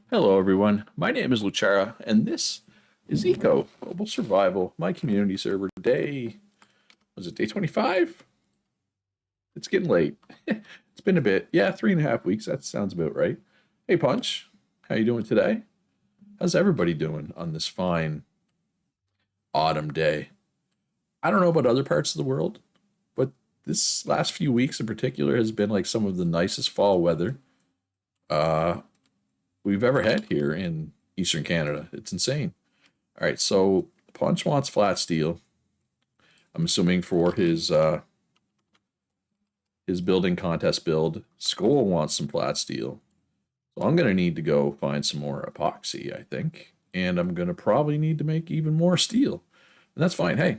Hello, everyone. My name is Lucara, and this is Eco Global Survival, my community server. Was it day 25? It's getting late. It's been a bit. Yeah, 3.5 weeks. That sounds about right. Hey, Punch. How you doing today? How's everybody doing on this fine autumn day? I don't know about other parts of the world, but this last few weeks in particular has been like some of the nicest fall weather uh, we've ever had here in Eastern Canada. It's insane. All right, so Punch wants flat steel. I'm assuming for his building contest build. Skull wants some flat steel. So I'm gonna need to go find some more epoxy, I think. And I'm gonna probably need to make even more steel. And that's fine. Hey,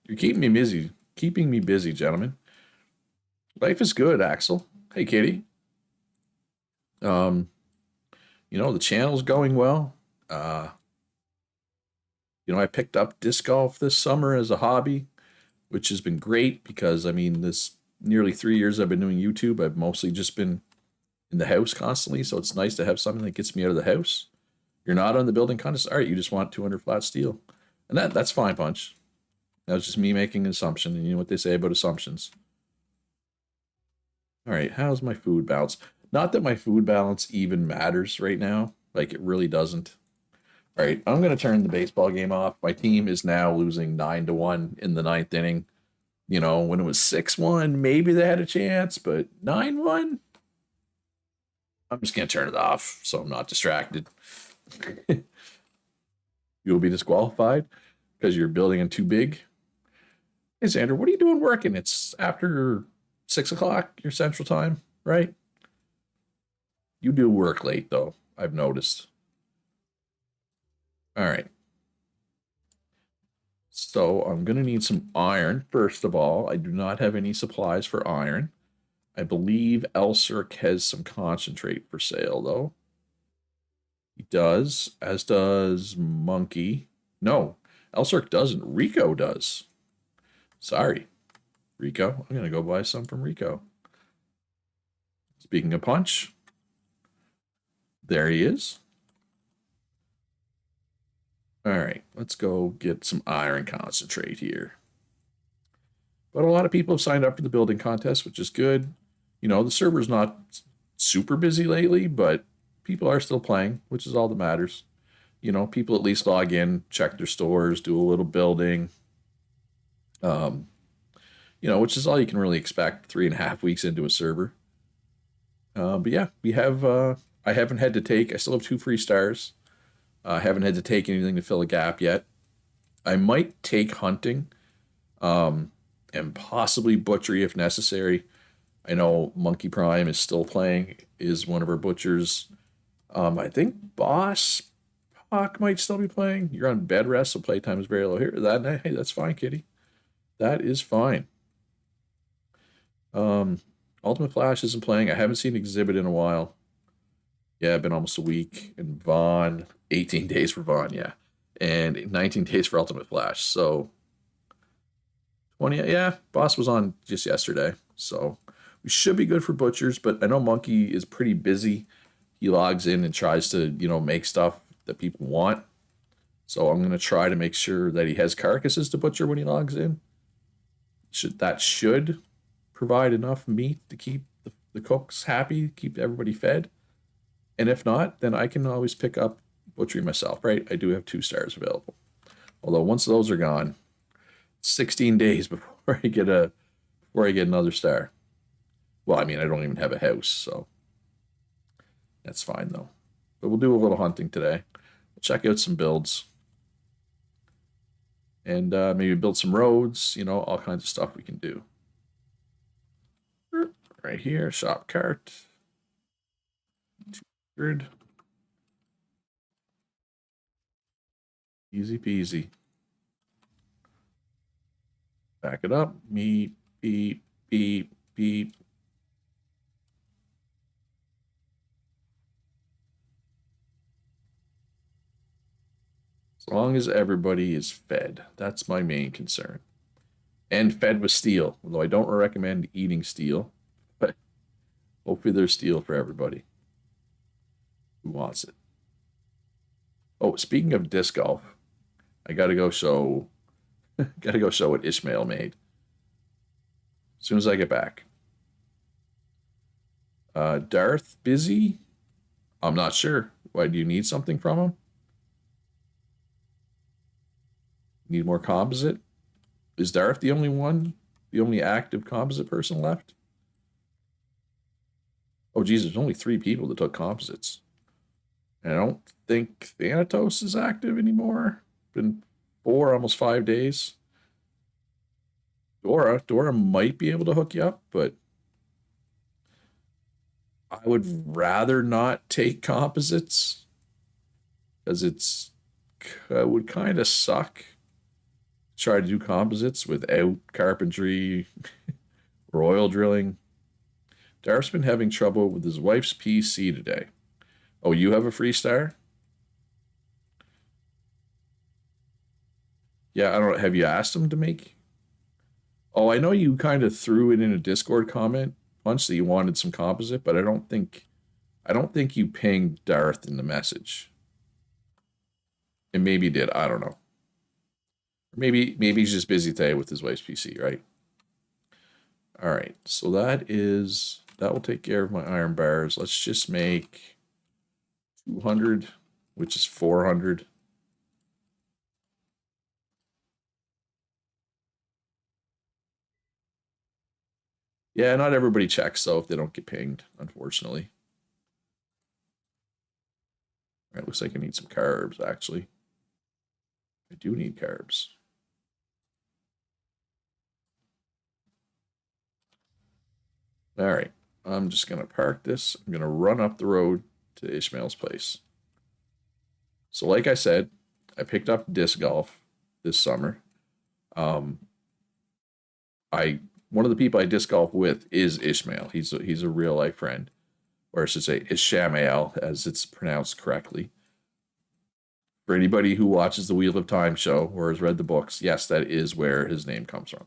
you're keeping me busy, gentlemen. Life is good, Axel. Hey Kitty. Um, the channel's going well. Uh, I picked up disc golf this summer as a hobby, which has been great because this nearly 3 years I've been doing YouTube, I've mostly just been in the house constantly. So it's nice to have something that gets me out of the house. You're not on the building contest. All right, you just want 200 flat steel, and that's fine, Punch. That was just me making an assumption, and you know what they say about assumptions. All right, how's my food balance? Not that my food balance even matters right now. Like it really doesn't. All right, I'm gonna turn the baseball game off. My team is now losing 9-1 in the ninth inning. When it was 6-1, maybe they had a chance, but 9-1, I'm just gonna turn it off so I'm not distracted. You'll be disqualified because you're building in too big. Hey Sandra, what are you doing working? It's after 6 o'clock your central time, right? You do work late though, I've noticed. All right. So I'm going to need some iron, first of all. I do not have any supplies for iron. I believe Elserk has some concentrate for sale, though. He does, as does Monkey. No, Elserk doesn't. Rico does. Sorry, Rico. I'm going to go buy some from Rico. Speaking of Punch, there he is. All right, let's go get some iron concentrate here. But a lot of people have signed up for the building contest, which is good. The server's not super busy lately, but people are still playing, which is all that matters. People at least log in, check their stores, do a little building. Um, which is all you can really expect 3.5 weeks into a server. But yeah, we have. I haven't had to take. I still have 2 free stars. I haven't had to take anything to fill a gap yet. I might take hunting, and possibly butchery if necessary. I know Monkey Prime is still playing, is one of our butchers. I think Boss Hawk might still be playing. You're on bed rest, so playtime is very low here. Hey, that's fine, kitty. That is fine. Ultimate Flash isn't playing. I haven't seen Exhibit in a while. Yeah, been almost a week. And Vaughn, 18 days for Vaughn, yeah. And 19 days for Ultimate Flash. So 20, yeah, Boss was on just yesterday. So we should be good for butchers, but I know Monkey is pretty busy. He logs in and tries to, make stuff that people want. So I'm going to try to make sure that he has carcasses to butcher when he logs in. That should provide enough meat to keep the cooks happy, keep everybody fed. And if not, then I can always pick up butchery myself, right? I do have 2 stars available. Although once those are gone, 16 days before I get another star. Well, I don't even have a house, so that's fine though. But we'll do a little hunting today. We'll check out some builds. And maybe build some roads, all kinds of stuff we can do. Right here, shop cart. 200. Easy peasy. Back it up. Beep, beep, beep, beep. As long as everybody is fed, that's my main concern. And fed with steel, although I don't recommend eating steel, but hopefully there's steel for everybody who wants it. Oh, speaking of disc golf, I gotta go show gotta go show what Ishmael made as soon as I get back. Darth busy? I'm not sure. Why do you need something from him? Need more composite? Is Darth the only one? The only active composite person left? Oh, geez, there's only 3 people that took composites. And I don't think Thanatos is active anymore. Been 4, almost 5 days. Dora might be able to hook you up, but I would rather not take composites because it would kind of suck. Try to do composites without carpentry or oil drilling. Darf's been having trouble with his wife's PC today. Oh, you have a free star? Yeah, I don't know. Have you asked him to make? Oh, I know you kind of threw it in a Discord comment once that you wanted some composite, but I don't think you pinged Darth in the message. And maybe he did. I don't know. Maybe he's just busy today with his wife's PC, right? All right. So that will take care of my iron bars. Let's just make 200, which is 400. Yeah, not everybody checks, so if they don't get pinged, unfortunately. All right, looks like I need some carbs, actually. I do need carbs. All right, I'm just going to park this. I'm going to run up the road to Ishmael's place. So like I said, I picked up disc golf this summer. Um, one of the people I disc golf with is Ishmael. He's a real life friend, or I should say Ishmael, as it's pronounced correctly. For anybody who watches the Wheel of Time show or has read the books, yes, that is where his name comes from.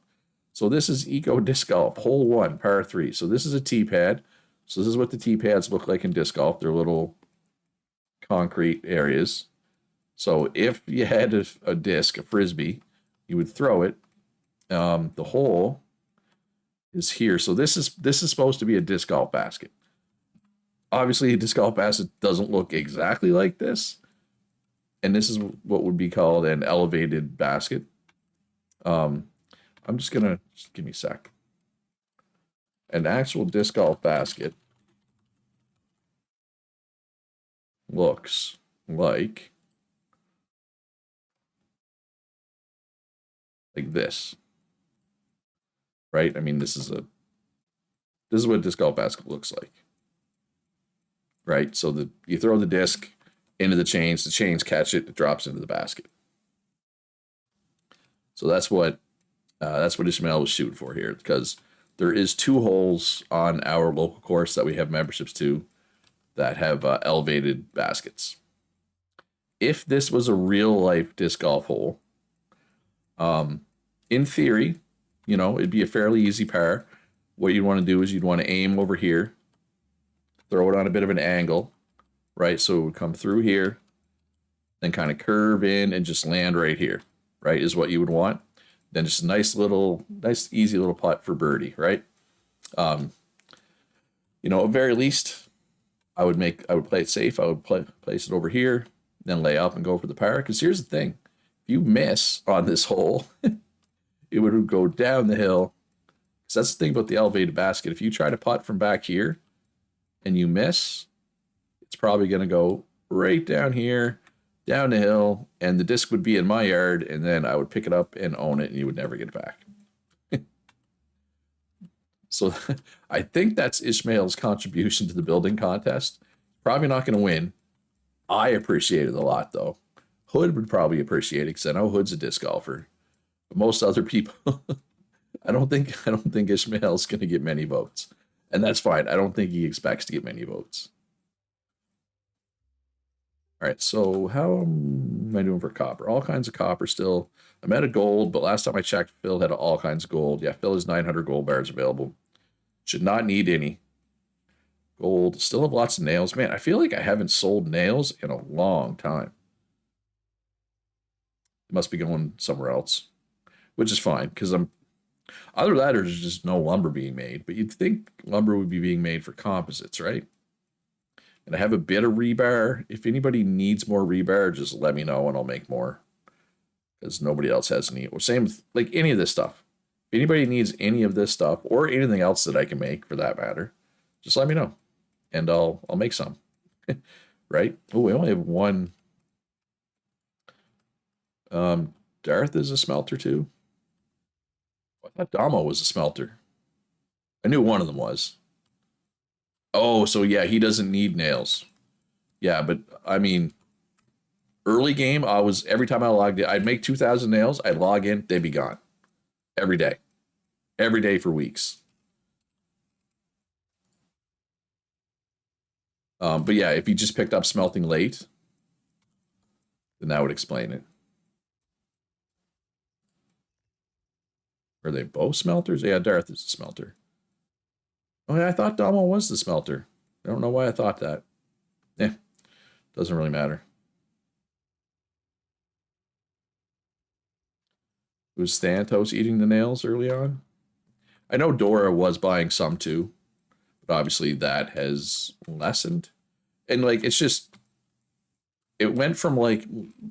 So this is Eco Disc Golf, hole 1, par 3. So this is a tee pad. So this is what the tee pads look like in disc golf. They're little concrete areas. So if you had a disc, a frisbee, you would throw it. The hole is here. So this is supposed to be a disc golf basket. Obviously, a disc golf basket doesn't look exactly like this. And this is what would be called an elevated basket. I'm just gonna give me a sec. An actual disc golf basket looks like this, right? I mean, this is what a disc golf basket looks like, right? So you throw the disc into the chains catch it, it drops into the basket. So that's what Ishmael was shooting for here, because there is 2 holes on our local course that we have memberships to that have elevated baskets. If this was a real life disc golf hole, in theory, it'd be a fairly easy par. What you'd want to do is you'd want to aim over here, throw it on a bit of an angle, right? So it would come through here, then kind of curve in and just land right here, right? Is what you would want. Then just a nice, easy little putt for birdie, right? At very least, I would play it safe. I would place it over here, then lay up and go for the par. Because here's the thing: if you miss on this hole, it would go down the hill. Because that's the thing about the elevated basket. If you try to putt from back here and you miss, it's probably going to go right down here, down the hill, and the disc would be in my yard, and then I would pick it up and own it, and you would never get it back. So I think that's Ishmael's contribution to the building contest. Probably not going to win. I appreciate it a lot, though. Hood would probably appreciate it, because I know Hood's a disc golfer. But most other people, I don't think Ishmael's going to get many votes. And that's fine. I don't think he expects to get many votes. All right, so how am I doing for copper? All kinds of copper still. I'm out of gold, but last time I checked, Phil had all kinds of gold. Yeah, Phil has 900 gold bars available. Should not need any. Gold. Still have lots of nails. Man, I feel like I haven't sold nails in a long time. It must be going somewhere else, which is fine because I'm either that or there's just no lumber being made. But you'd think lumber would be being made for composites, right? And I have a bit of rebar. If anybody needs more rebar, just let me know and I'll make more because nobody else has any. Or same with like any of this stuff. If anybody needs any of this stuff or anything else that I can make for that matter, just let me know and I'll make some. Right? Oh, we only have one. Darth is a smelter too. I thought Damo was a smelter. I knew one of them was. Oh, so yeah, he doesn't need nails. Yeah, but I mean, early game, I was every time I logged in, I'd make 2,000 nails. I'd log in, they'd be gone every day for weeks. But yeah, if he just picked up smelting late, then that would explain it. Are they both smelters? Yeah, Darth is a smelter. Oh yeah, I thought Damo was the smelter. I don't know why I thought that. Yeah, doesn't really matter. Was Stantos eating the nails early on? I know Dora was buying some too, but obviously that has lessened. And like it's just it went from like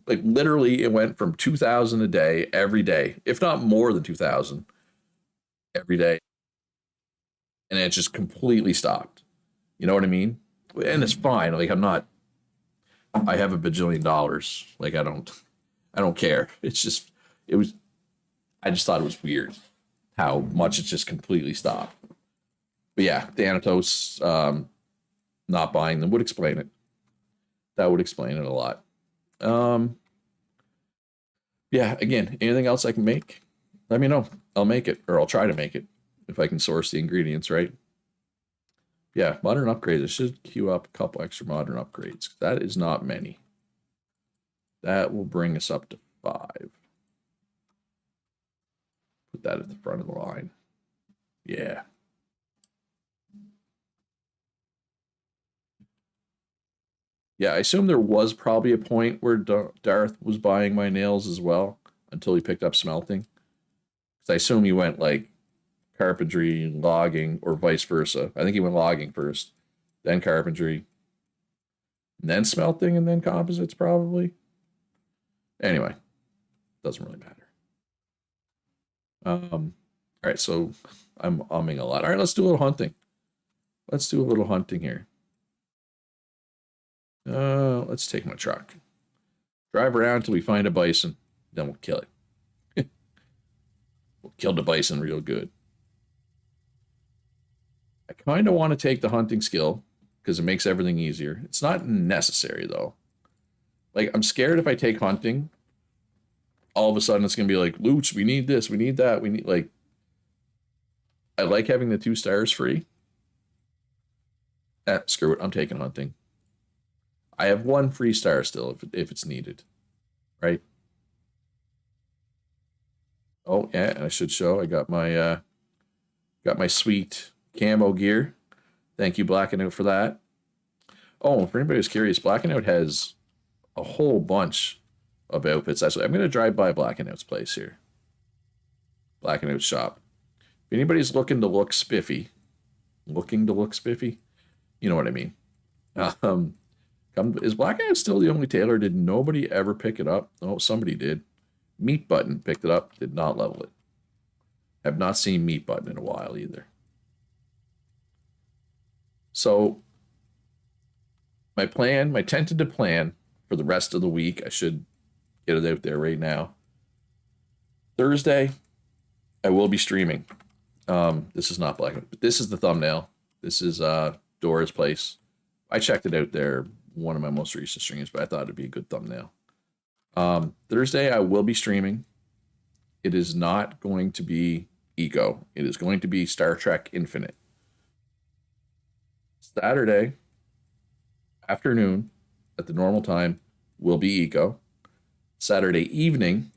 literally it went from 2,000 a day every day, if not more than 2,000 every day, and it just completely stopped. You know what I mean? And it's fine. Like I'm not. I have a bajillion dollars. Like I don't care. It's just it was. I just thought it was weird how much it just completely stopped. But yeah, Thanatos not buying them would explain it. That would explain it a lot. Um, yeah, again, anything else I can make, let me know. I'll make it, or I'll try to make it if I can source the ingredients right. Yeah, modern upgrades. I should queue up a couple extra modern upgrades. That is not many. That will bring us up to 5. Put that at the front of the line. Yeah. Yeah, I assume there was probably a point where Darth was buying my nails as well until he picked up smelting. Because I assume he went like carpentry, logging, or vice versa. I think he went logging first, then carpentry, and then smelting, and then composites probably. Anyway, doesn't really matter. All right, so I'm umming a lot. All right, let's do a little hunting. Let's do a little hunting here. Let's take my truck. Drive around till we find a bison, then we'll kill it. We'll kill the bison real good. I kind of want to take the hunting skill because it makes everything easier. It's not necessary though. Like I'm scared if I take hunting, all of a sudden it's gonna be like, Looch, we need this, we need that, we need like I like having the 2 stars free. Screw it, I'm taking hunting. I have 1 free star still if it's needed. Right? Oh yeah, and I should show I got my sweet camo gear. Thank you, Black and Out, for that. Oh, for anybody who's curious, Black and Out has a whole bunch of outfits. Actually, I'm gonna drive by Black and Out's place here. Black and Out's shop. If anybody's looking to look spiffy, you know what I mean. Is Black and Out still the only tailor? Did nobody ever pick it up? Oh, somebody did. Meat Button picked it up, did not level it. Have not seen Meat Button in a while either. So my tentative plan for the rest of the week, I should get it out there right now. Thursday, I will be streaming. This is not Black, but this is the thumbnail. This is Dora's place. I checked it out there, one of my most recent streams, but I thought it'd be a good thumbnail. Thursday, I will be streaming. It is not going to be Eco. It is going to be Star Trek Infinite. Saturday afternoon at the normal time will be Eco. Saturday evening,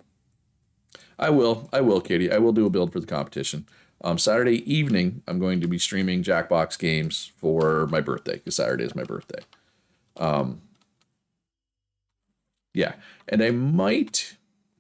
I will, Katie. I will do a build for the competition. Saturday evening, I'm going to be streaming Jackbox games for my birthday, because Saturday is my birthday. Yeah, and I might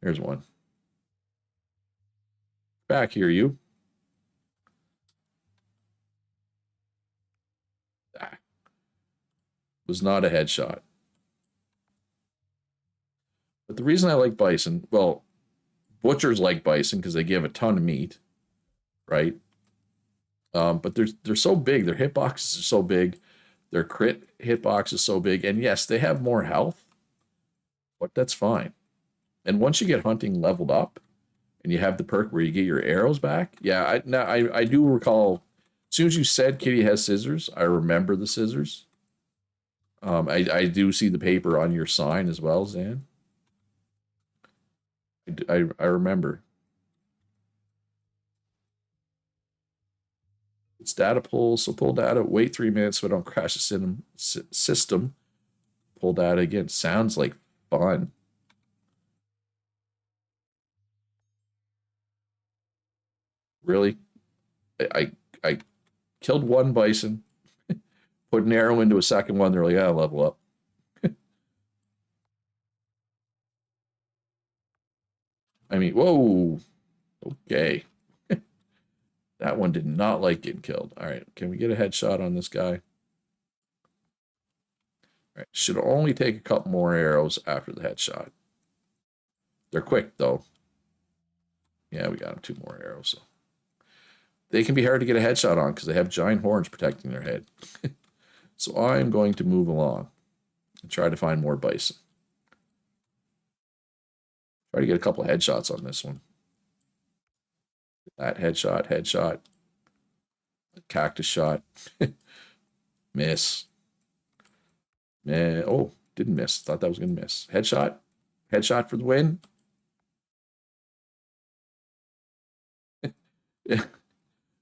There's one. Back here, you. Ah, was not a headshot. But the reason I like bison, well, butchers like bison because they give a ton of meat, right? But they're so big. Their hitboxes are so big. Their crit hitbox is so big. And yes, they have more health, but that's fine. And once you get hunting leveled up and you have the perk where you get your arrows back, yeah, I do recall. As soon as you said Kitty has scissors, I remember the scissors. I do see the paper on your sign as well, Zan. I remember. It's data pull, so pull data, wait 3 minutes so it don't crash the system. Pull data again. Sounds like fun. Really? I killed one bison, put an arrow into a second one. They're like, "Ah, level up." I mean, whoa. Okay. That one did not like getting killed. All right, can we get a headshot on this guy? All right, should only take a couple more arrows after the headshot. They're quick, though. Yeah, we got him 2 more arrows. So. They can be hard to get a headshot on because they have giant horns protecting their head. So I'm going to move along and try to find more bison. Try to get a couple of headshots on this one. That headshot. Cactus shot. Miss. Man, oh, didn't miss. Thought that was going to miss. Headshot for the win.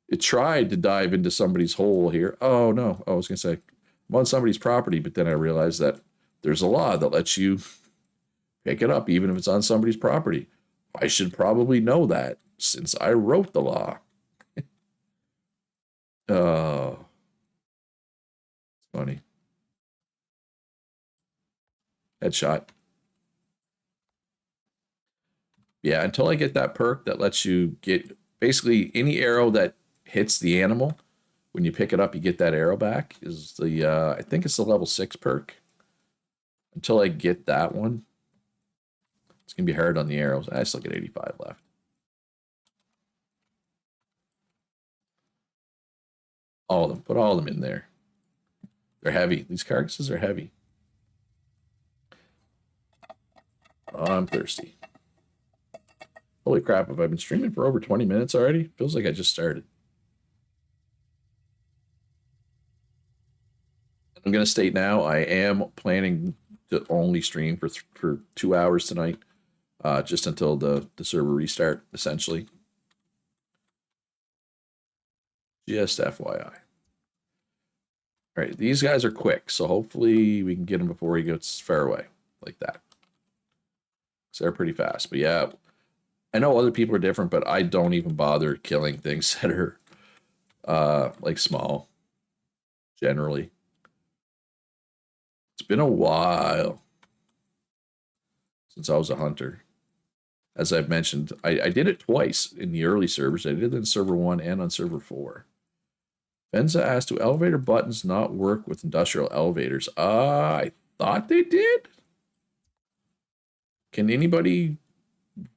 It tried to dive into somebody's hole here. Oh, no. I was going to say, I'm on somebody's property, but then I realized that there's a law that lets you pick it up even if it's on somebody's property. I should probably know that since I wrote the law. Oh, it's funny. Headshot. Yeah, until I get that perk that lets you get basically any arrow that hits the animal. When you pick it up, you get that arrow back. Is the I think it's the level 6 perk. Until I get that one, it's gonna be hard on the arrows. I still get 85 left. All of them. Put all of them in there. They're heavy. These carcasses are heavy. Oh, I'm thirsty. Holy crap, have I been streaming for over 20 minutes already? Feels like I just started. I'm going to state now, I am planning to only stream for 2 hours tonight, just until the server restart, essentially. Just FYI. All right, these guys are quick, so hopefully we can get him before he gets far away, like that. So they're pretty fast, but yeah, I know other people are different, but I don't even bother killing things that are like small, generally. It's been a while since I was a hunter. As I've mentioned, I did it twice in the early servers. I did it in server 1 and on server 4. Benza asked, do elevator buttons not work with industrial elevators? I thought they did. Can anybody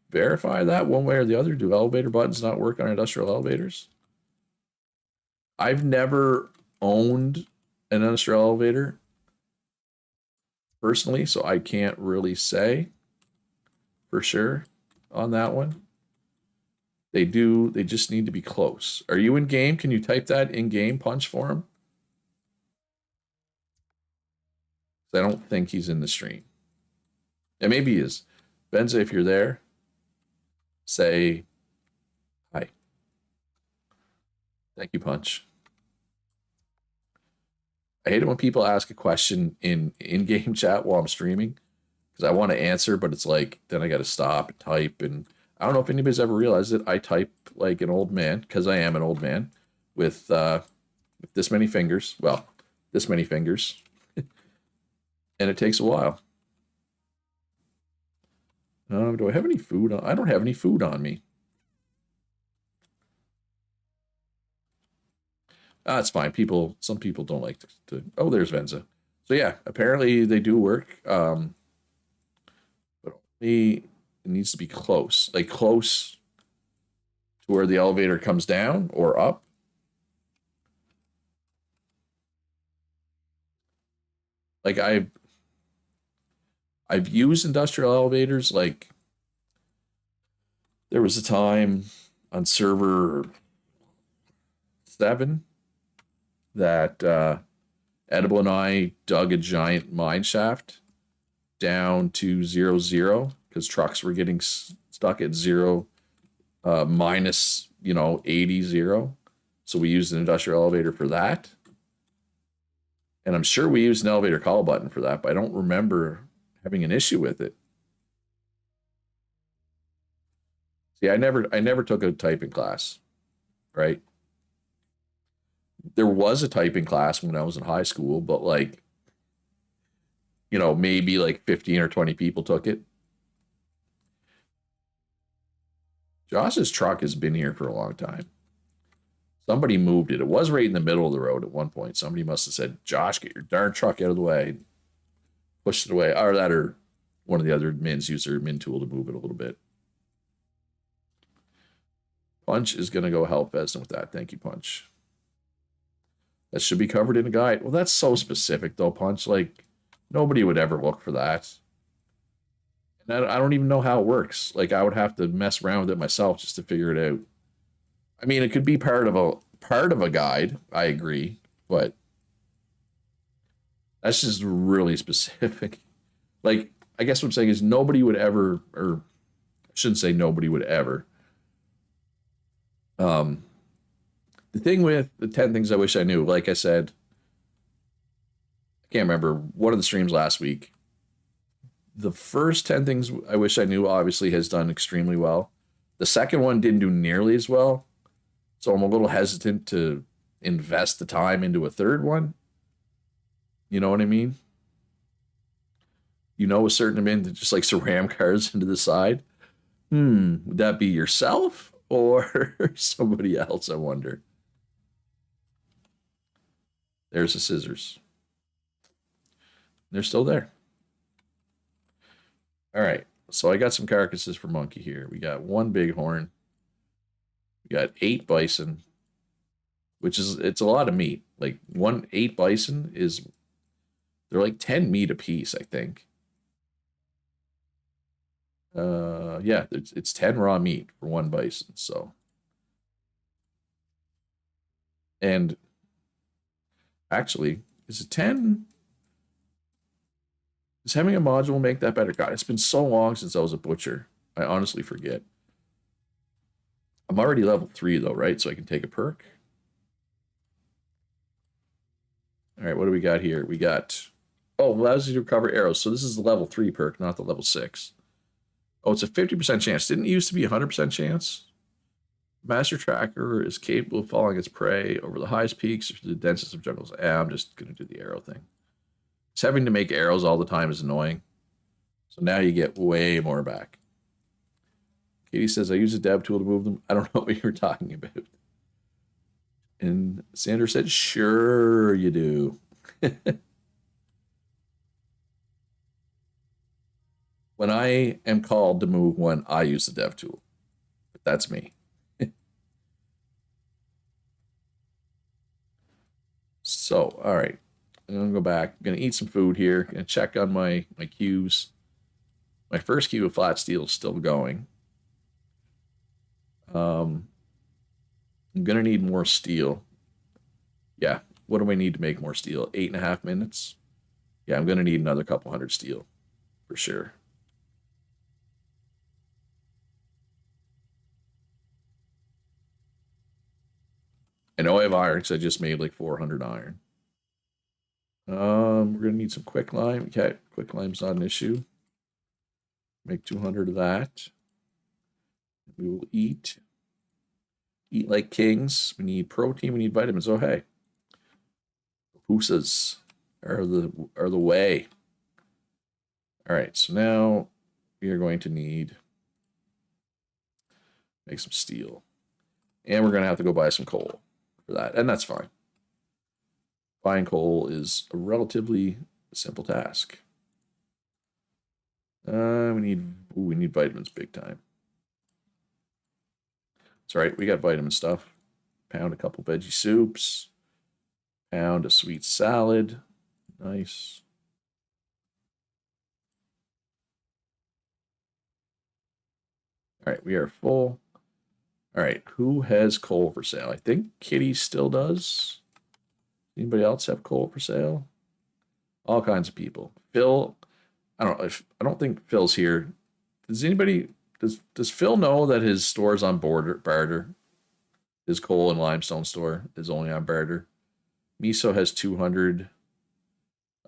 verify that one way or the other? Do elevator buttons not work on industrial elevators? I've never owned an industrial elevator personally, so I can't really say for sure on that one. They just need to be close. Are you in game? Can you type that in game, Punch, for him? I don't think he's in the stream. Yeah, maybe he is. Benza, if you're there, say hi. Thank you, Punch. I hate it when people ask a question in game chat while I'm streaming because I want to answer, but it's like then I got to stop and type. And I don't know if anybody's ever realized it. I type like an old man because I am an old man with this many fingers. Well, this many fingers, and it takes a while. Do I have any food on? I don't have any food on me. It's fine. Some people don't like oh, there's Venza. So yeah, apparently they do work. But only it needs to be close, like close to where the elevator comes down or up. Like I've used industrial elevators. Like there was a time on server 7 that Edible and I dug a giant mine shaft down to 0, 0 because trucks were getting stuck at 0, minus 80, 0. So we used an industrial elevator for that. And I'm sure we used an elevator call button for that, but I don't remember having an issue with it. See, I never took a typing class, right? There was a typing class when I was in high school, but like, maybe like 15 or 20 people took it. Josh's truck has been here for a long time. Somebody moved it. It was right in the middle of the road at one point. Somebody must have said, Josh, get your darn truck out of the way. Pushed it away. Or one of the other mins used their min tool to move it a little bit. Punch is going to go help Vesna with that. Thank you, Punch. That should be covered in a guide. Well, that's so specific, though, Punch. Like, nobody would ever look for that. And I don't even know how it works. Like, I would have to mess around with it myself just to figure it out. I mean, it could be part of a guide. I agree, but that's just really specific. Like, I guess what I'm saying is nobody would ever, or I shouldn't say nobody would ever. The thing with the 10 things I wish I knew, like I said, I can't remember one of the streams last week. The first 10 things I wish I knew obviously has done extremely well. The second one didn't do nearly as well. So I'm a little hesitant to invest the time into a third one. You know what I mean? A certain amount that just likes to ram cars into the side. Would that be yourself or somebody else? I wonder. There's the scissors. They're still there. All right. So I got some carcasses for monkey here. We got one bighorn. We got 8 bison, it's a lot of meat. Like 8 bison they're like 10 meat a piece, I think. Yeah, it's 10 raw meat for one bison. So, and actually, is it 10? Does having a module make that better? God, it's been so long since I was a butcher. I honestly forget. I'm already level 3 though, right? So I can take a perk. All right, what do we got here? We got, allows you to recover arrows. So this is the level 3 perk, not the level 6. Oh, it's a 50% chance. Didn't it used to be a 100% chance? Master Tracker is capable of following its prey over the highest peaks or the densest of jungles. I'm just going to do the arrow thing. Just having to make arrows all the time is annoying. So now you get way more back. Katie says, I use a dev tool to move them. I don't know what you're talking about. And Sandra said, sure you do. When I am called to move one, I use the dev tool. But that's me. So, all right. I'm going to go back. I'm going to eat some food here. I'm going to check on my queues. My first queue of flat steel is still going. I'm going to need more steel. Yeah. What do I need to make more steel? 8.5 minutes? Yeah, I'm going to need another couple hundred steel for sure. I know I have iron because I just made like 400 iron. We're going to need some quicklime. Okay, quicklime's not an issue. Make 200 of that. We will eat. Eat like kings. We need protein. We need vitamins. Oh, hey. Pupusas are the way. All right, so now we are going to need make some steel. And we're going to have to go buy some coal for that. And that's fine. Buying coal is a relatively simple task. We need vitamins big time. It's all right. We got vitamin stuff. Pound a couple veggie soups. Pound a sweet salad. Nice. All right, we are full. All right, who has coal for sale? I think Kitty still does. Anybody else have coal for sale? All kinds of people. Phil, I don't think Phil's here. Does anybody does Phil know that his store is on barter? His coal and limestone store is only on barter. Miso has 200.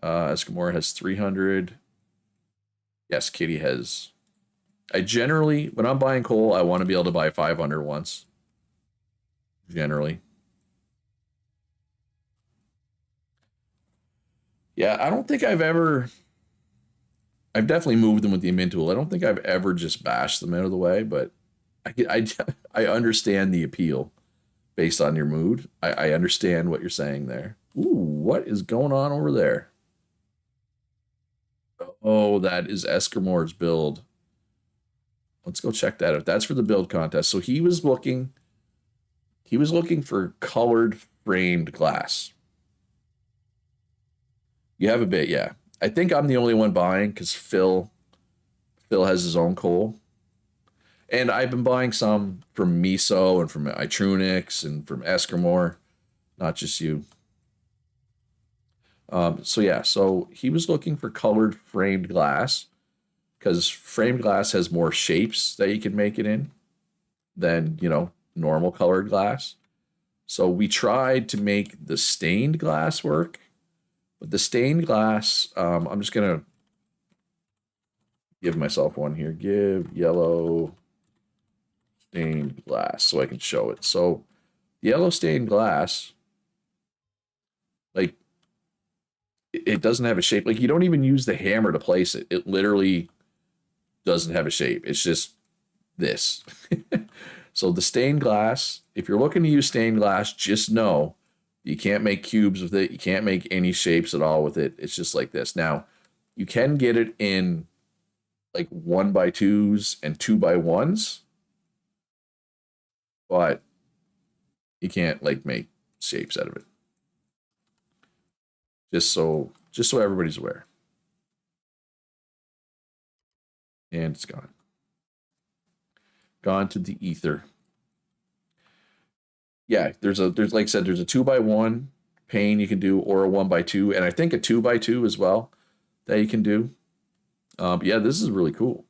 Eskimore has 300. Yes, Kitty has. I generally, when I'm buying coal, I want to be able to buy 500 once. Generally. Yeah, I don't think I've ever. I've definitely moved them with the imminent tool. I don't think I've ever just bashed them out of the way, but I understand the appeal based on your mood. I understand what you're saying there. Ooh, what is going on over there? Oh, that is Eskimore's build. Let's go check that out. That's for the build contest. So he was looking for colored framed glass. You have a bit, yeah. I think I'm the only one buying because Phil has his own coal. And I've been buying some from Miso and from Itrunix and from Eskimore, not just you. So yeah, so he was looking for colored framed glass because framed glass has more shapes that you can make it in than, normal colored glass. So we tried to make the stained glass work, but the stained glass, I'm just gonna give myself one here. Give yellow stained glass so I can show it. So yellow stained glass, like it doesn't have a shape. Like you don't even use the hammer to place it. It literally doesn't have a shape. It's just this. So the stained glass, if you're looking to use stained glass, just know you can't make cubes with it. You can't make any shapes at all with it. It's just like this. Now, you can get it in like 1x2s and 2x1s, but you can't like make shapes out of it. Just so everybody's aware. And it's gone. Gone to the ether. Yeah, there's like I said, there's a 2x1 pane you can do, or a 1x2, and I think a 2x2 as well that you can do. But yeah, this is really cool.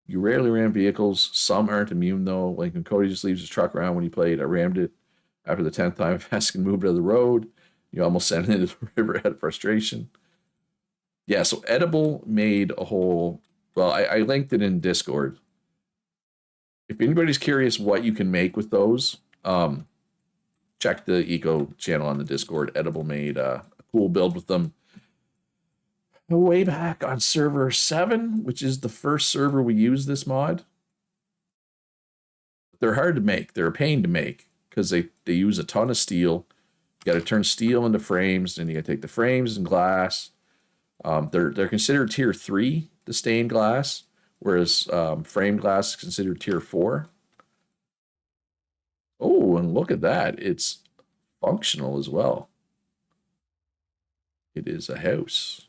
You rarely ram vehicles. Some aren't immune though. Like when Cody just leaves his truck around when he played, I rammed it after the 10th time asking moved out of the road. You almost sent it into the river out of frustration. Yeah, so Edible made a whole. Well, I linked it in Discord. If anybody's curious what you can make with those, check the Eco channel on the Discord. Edible made a cool build with them way back on server 7, which is the first server we used this mod. They're hard to make. They're a pain to make because they use a ton of steel. You got to turn steel into frames, and you got to take the frames and glass. They're considered tier 3, the stained glass, whereas frame glass is considered tier 4. Oh, and look at that. It's functional as well. It is a house.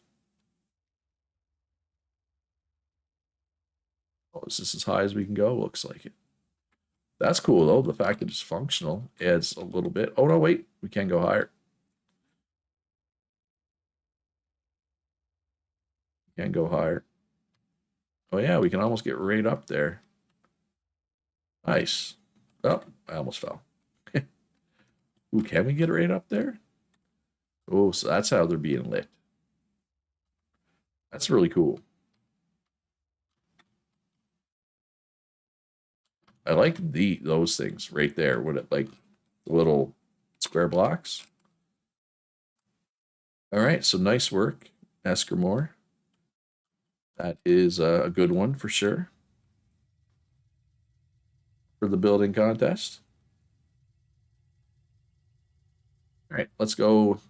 Oh, is this as high as we can go? Looks like it. That's cool, though. The fact that it's functional adds a little bit. Oh, no, wait. We can go higher. Can go higher. Oh, yeah, we can almost get right up there. Nice. Oh, I almost fell. Ooh, can we get right up there? Oh, so that's how they're being lit. That's really cool. I like those things right there. What it like the little square blocks. All right, so nice work, Eskimore. That is a good one for sure for the building contest. All right, let's go.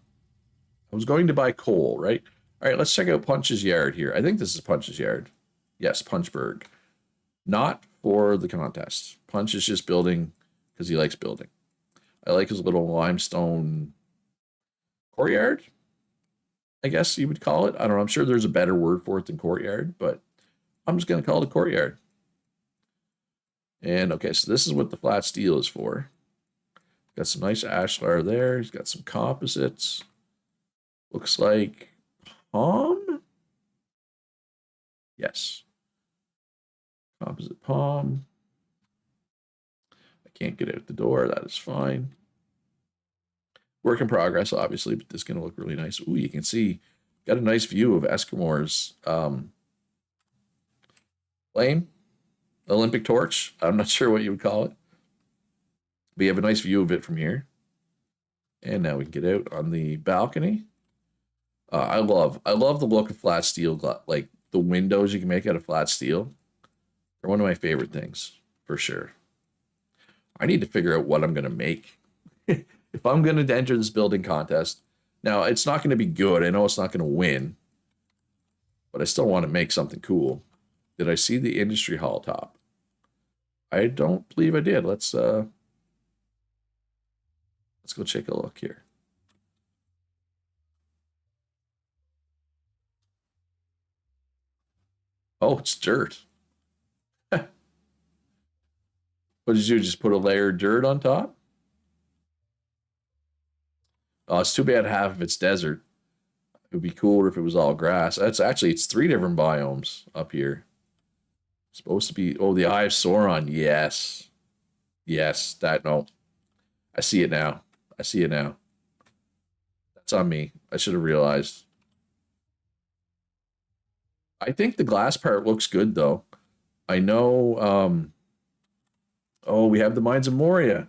I was going to buy coal, right? All right, let's check out Punch's Yard here. I think this is Punch's Yard. Yes, Punchburg. Not for the contest. Punch is just building because he likes building. I like his little limestone courtyard, I guess you would call it. I don't know. I'm sure there's a better word for it than courtyard, but I'm just going to call it a courtyard. And okay, so this is what the flat steel is for. Got some nice ashlar there. He's got some composites. Looks like palm. Yes. Composite palm. I can't get out the door. That is fine. Work in progress, obviously, but this is going to look really nice. Ooh, you can see, got a nice view of Eskimore's flame, Olympic torch. I'm not sure what you would call it, but you have a nice view of it from here. And now we can get out on the balcony. I love the look of flat steel, like the windows you can make out of flat steel. They're one of my favorite things for sure. I need to figure out what I'm going to make. If I'm going to enter this building contest, now it's not going to be good. I know it's not going to win, but I still want to make something cool. Did I see the industry hall top? I don't believe I did. Let's go take a look here. Oh, it's dirt. What did you do? Just put a layer of dirt on top? Oh, it's too bad half of it's desert. It would be cooler if it was all grass. It's three different biomes up here. Supposed to be, oh, the Eye of Sauron. Yes. Yes, that, no. I see it now. I see it now. That's on me. I should have realized. I think the glass part looks good though. I know, oh, we have the Mines of Moria.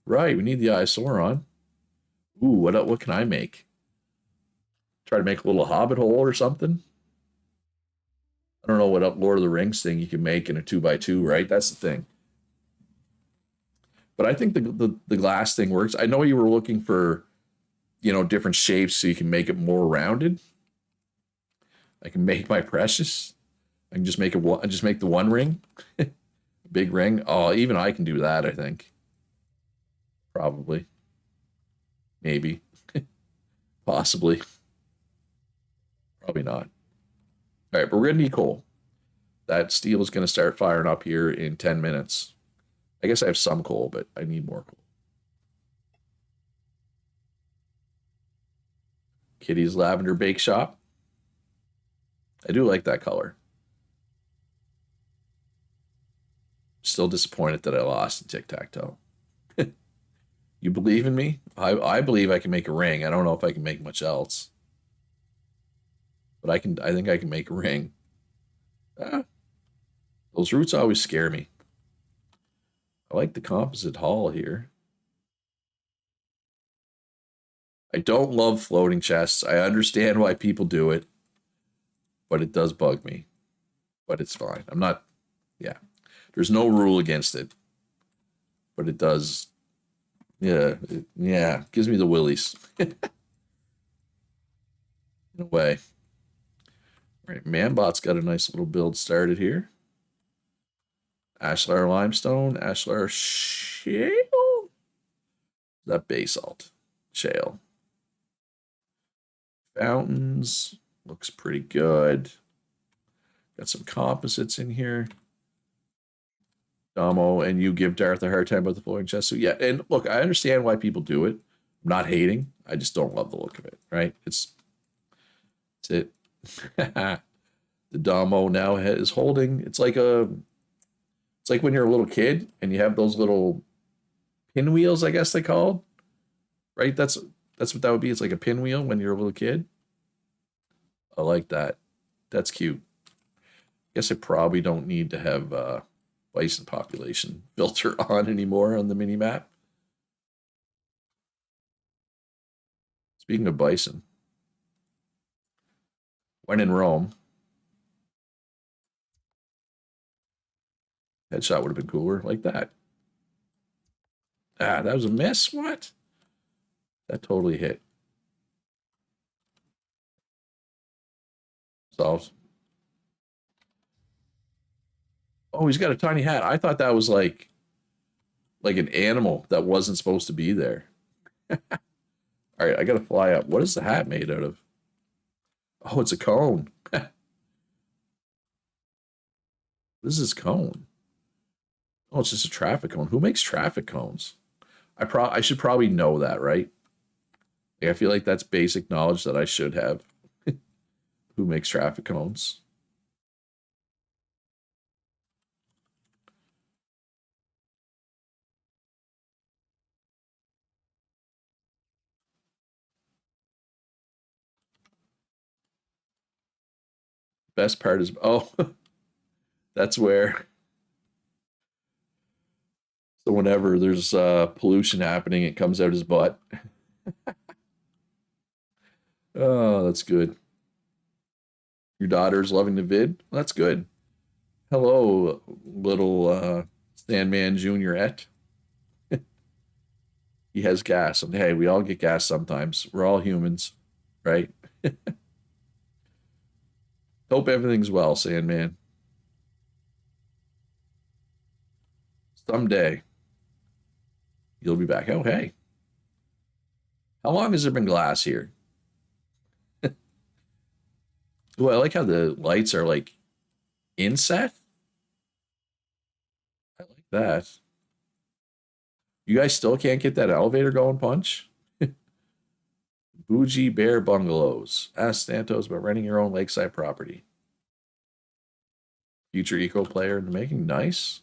Right, we need the Eye of Sauron. Ooh, what can I make? Try to make a little hobbit hole or something? I don't know what up Lord of the Rings thing you can make in a 2x2, right? That's the thing. But I think the glass thing works. I know you were looking for, different shapes so you can make it more rounded. I can make my precious. I can just make just make the one ring, big ring. Oh, even I can do that. I think probably, maybe, possibly, probably not. All right, but we're gonna need coal. That steel is gonna start firing up here in 10 minutes. I guess I have some coal, but I need more coal. Kitty's Lavender Bake Shop. I do like that color. Still disappointed that I lost in tic tac toe. You believe in me? I believe I can make a ring. I don't know if I can make much else, but I can. I think I can make a ring. Ah, those roots always scare me. I like the composite hull here. I don't love floating chests. I understand why people do it, but it does bug me. But it's fine. I'm not. Yeah, there's no rule against it, but it does. Yeah, yeah, gives me the willies in a way. All right, Manbot's got a nice little build started here. Ashlar limestone, Ashlar shale. That basalt shale. Fountains looks pretty good. Got some composites in here. Damo, and you give Darth a hard time about the floating chest. So yeah, and look, I understand why people do it. I'm not hating. I just don't love the look of it. Right? It's it. The Damo now is holding. It's like when you're a little kid and you have those little pinwheels, I guess they called. Right? That's what that would be. It's like a pinwheel when you're a little kid. I like that. That's cute. Guess I probably don't need to have bison population filter on anymore on the mini map. Speaking of bison, when in Rome, Headshot would have been cooler, like that. Ah, that was a miss? What? That totally hit. Solves. Oh, he's got a tiny hat. I thought that was like an animal that wasn't supposed to be there. All right, I gotta fly up. What is the hat made out of? Oh, it's a cone. This is cone. Oh, it's just a traffic cone. Who makes traffic cones? I should probably know that, right? Like, I feel like that's basic knowledge that I should have. Who makes traffic cones? Best part is that's where. So whenever there's pollution happening, it comes out his butt. Oh, that's good. Your daughter's loving the vid. Well, that's good. Hello, little Sandman Juniorette. He has gas. And hey, we all get gas sometimes. We're all humans, right? Hope everything's well, Sandman. Someday you'll be back. Oh, hey. How long has there been glass here? Oh, I like how the lights are like inset. I like that. You guys still can't get that elevator going, Punch? Bougie Bear Bungalows. Ask Santos about renting your own lakeside property. Future eco player in the making. Nice.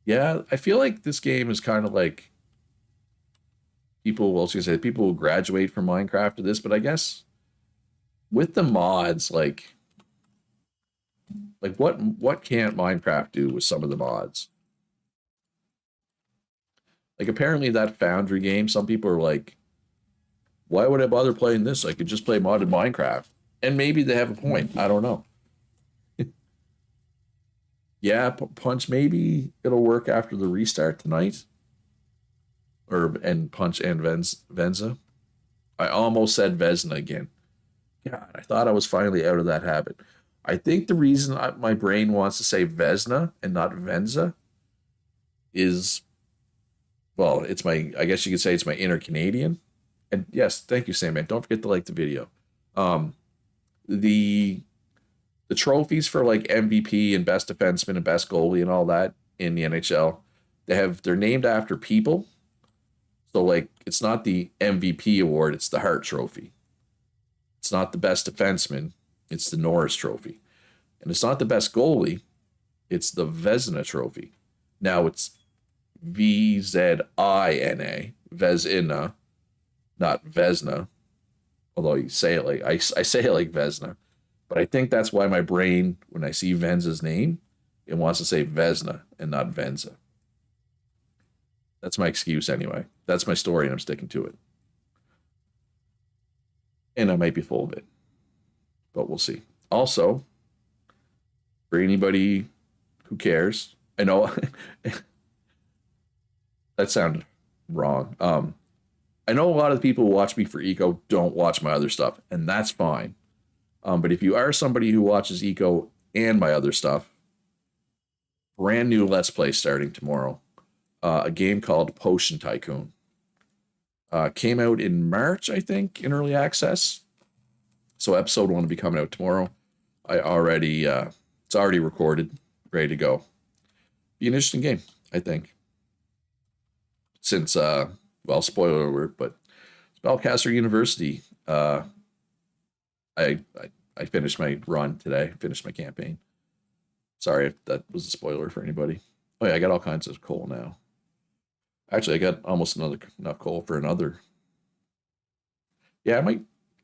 Yeah, I feel like this game is kind of like people, well, I was gonna say people will graduate from Minecraft to this, but I guess with the mods, like what can't Minecraft do with some of the mods? Like apparently that Foundry game, some people are like, why would I bother playing this? I could just play modded Minecraft. And maybe they have a point. I don't know. Yeah, Punch, maybe it'll work after the restart tonight. Or and Punch and Venza. I almost said Vesna again. God, I thought I was finally out of that habit. I think the reason my brain wants to say Vesna and not Venza is, well, it's my, I guess you could say it's my inner Canadian. And yes, thank you, Sam, man. Don't forget to like the video. Um, the the trophies for like MVP and best defenseman and best goalie and all that in the NHL, they're named after people. So like it's not the MVP award, it's the Hart Trophy. It's not the best defenseman, it's the Norris Trophy. And it's not the best goalie, it's the Vezina Trophy. Now it's VZINA, Vezina, not Vesna. Although you say it like I say it like Vesna. But I think that's why my brain, when I see Venza's name, it wants to say Vesna and not Venza. That's my excuse anyway. That's my story, and I'm sticking to it. And I might be full of it, but we'll see. Also, for anybody who cares, I know that sounded wrong. I know a lot of the people who watch me for Eco don't watch my other stuff, and that's fine. But if you are somebody who watches Eco and my other stuff, brand new Let's Play starting tomorrow. A game called Potion Tycoon. Came out in March, I think, in early access. So episode 1 will be coming out tomorrow. It's already recorded, ready to go. Be an interesting game, I think. Since, well, spoiler alert, but Spellcaster University, I finished my run today, finished my campaign. Sorry if that was a spoiler for anybody. Oh yeah, I got all kinds of coal now. Actually, I got almost enough coal for another. Yeah, I might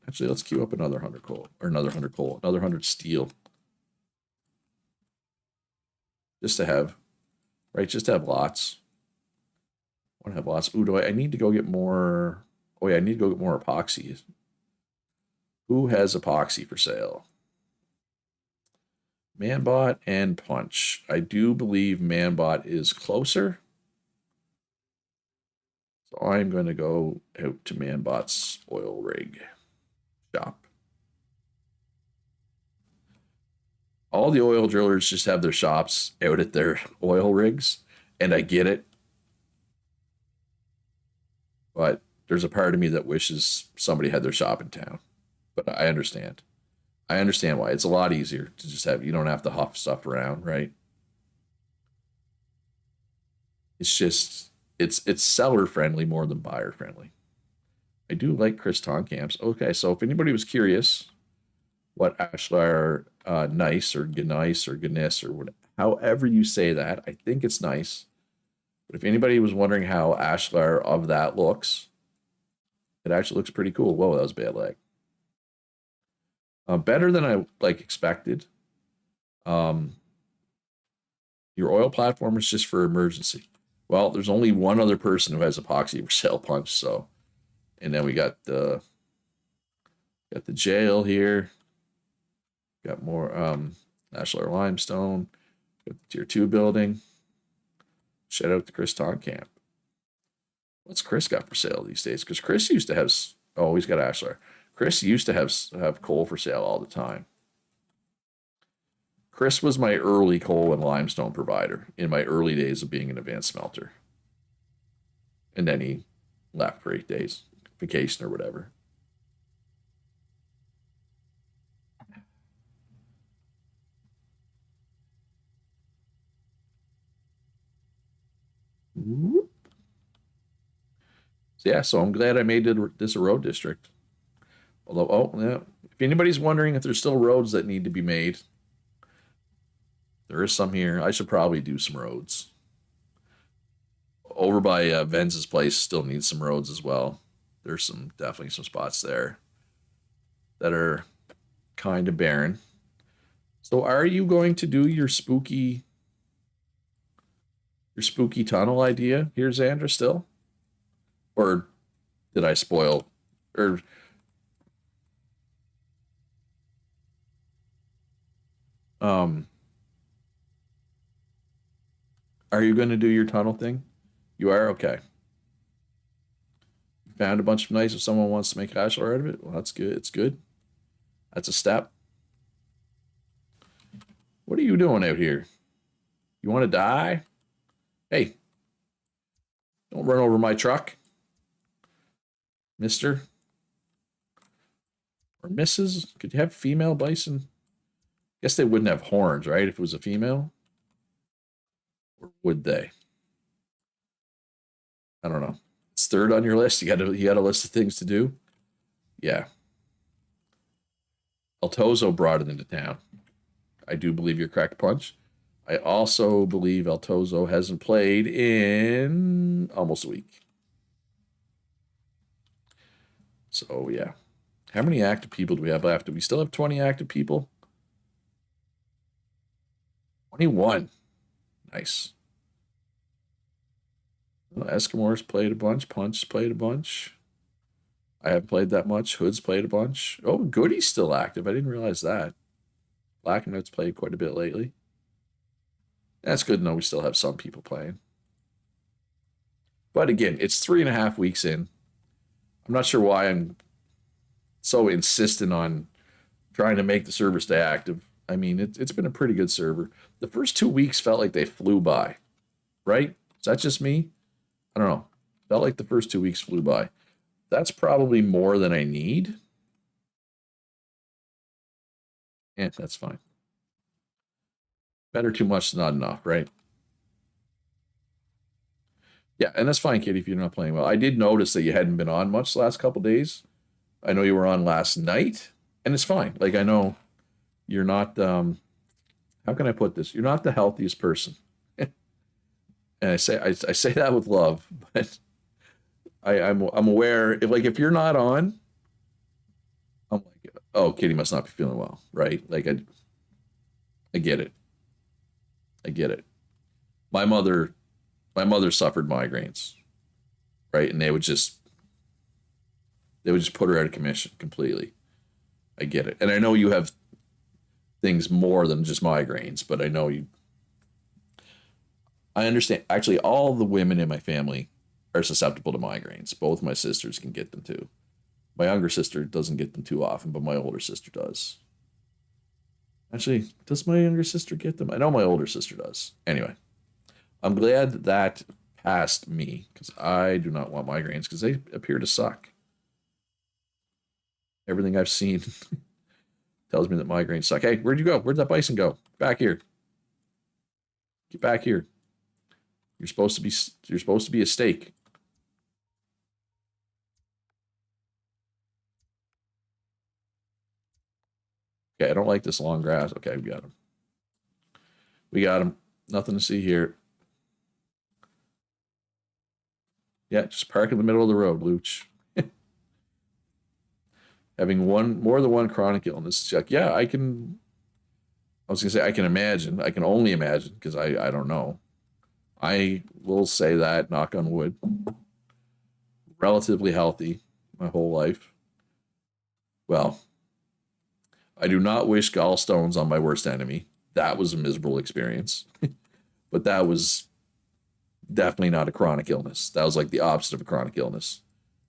actually let's queue up another 100 coal or another 100 coal, another 100 steel. Just to have, right? Just to have lots. I want to have lots. Ooh, I need to go get more. Oh yeah, I need to go get more epoxy. Who has epoxy for sale? Manbot and Punch. I do believe Manbot is closer. So I'm going to go out to Manbot's oil rig shop. All the oil drillers just have their shops out at their oil rigs, and I get it. But there's a part of me that wishes somebody had their shop in town. But I understand. I understand why. It's a lot easier to just have, you don't have to hop stuff around, right? It's just, it's seller friendly more than buyer friendly. I do like Chris Tonkamps. Okay, so if anybody was curious what Ashlar nice or Ganice or Ganis or what, however you say that, I think it's nice. But if anybody was wondering how Ashlar of that looks, it actually looks pretty cool. Whoa, that was bad lag. Better than I like expected. Your oil platform is just for emergency. Well, there's only one other person who has epoxy for sale punch, so, and then we got the jail here. Got more Ashlar limestone. Got the tier 2 building. Shout out to Chris Tonkamp. What's Chris got for sale these days? Because Chris used to have, oh, he's got Ashlar. Chris used to have coal for sale all the time. Chris was my early coal and limestone provider in my early days of being an advanced smelter. And then he left for 8 days, vacation or whatever. So yeah, so I'm glad I made this a road district. Although, oh, yeah, if anybody's wondering if there's still roads that need to be made, there is some here. I should probably do some roads. Over by Venz's place still needs some roads as well. There's definitely some spots there that are kind of barren. So are you going to do your spooky tunnel idea here, Xandra, still? Or did I spoil? Or are you going to do your tunnel thing? You are? Okay. You found a bunch of nice if someone wants to make Ashlar out of it. Well, that's good. It's good. That's a step. What are you doing out here? You want to die? Hey, don't run over my truck, mister. Or Mrs. Could you have female bison? Guess they wouldn't have horns, right? If it was a female? Or would they? I don't know. It's third on your list. You got a list of things to do. Yeah. El Tozo brought it into town. I do believe you're correct, Punch. I also believe El Tozo hasn't played in almost a week. So yeah. How many active people do we have left? Do we still have 20 active people? 21. Nice. Eskimos played a bunch. Punch played a bunch. I haven't played that much. Hood's played a bunch. Oh, Goody's still active. I didn't realize that. Black and Note's played quite a bit lately. That's good to know we still have some people playing. But again, it's 3.5 weeks in. I'm not sure why I'm so insistent on trying to make the server stay active. I mean, it's been a pretty good server. The first 2 weeks felt like they flew by, right? Is that just me? I don't know. Felt like the first 2 weeks flew by. That's probably more than I need. Yeah, that's fine. Better too much than not enough, right? Yeah, and that's fine, Katie, if you're not playing well. I did notice that you hadn't been on much the last couple days. I know you were on last night, and it's fine. Like, I know you're not, how can I put this? You're not the healthiest person. And I say that with love, but I'm aware if you're not on, I'm like, oh, Katie must not be feeling well, right? Like I get it. I get it. My mother suffered migraines, right? And they would just put her out of commission completely. I get it. And I know you have things more than just migraines, but I know you. I understand. Actually, all the women in my family are susceptible to migraines. Both my sisters can get them too. My younger sister doesn't get them too often, but my older sister does. Actually, does my younger sister get them? I know my older sister does. Anyway, I'm glad that passed me because I do not want migraines because they appear to suck. Everything I've seen tells me that migraines suck. Hey, where'd you go? Where'd that bison go? Back here. Get back here. You're supposed to be a steak. Okay, I don't like this long grass. Okay, we got him. We got him. Nothing to see here. Yeah, just park in the middle of the road, Luch. Having one more than one chronic illness check. Yeah, I can. I was gonna say I can imagine. I can only imagine because I don't know. I will say that, knock on wood, relatively healthy my whole life. Well, I do not wish gallstones on my worst enemy. That was a miserable experience. But that was definitely not a chronic illness. That was like the opposite of a chronic illness.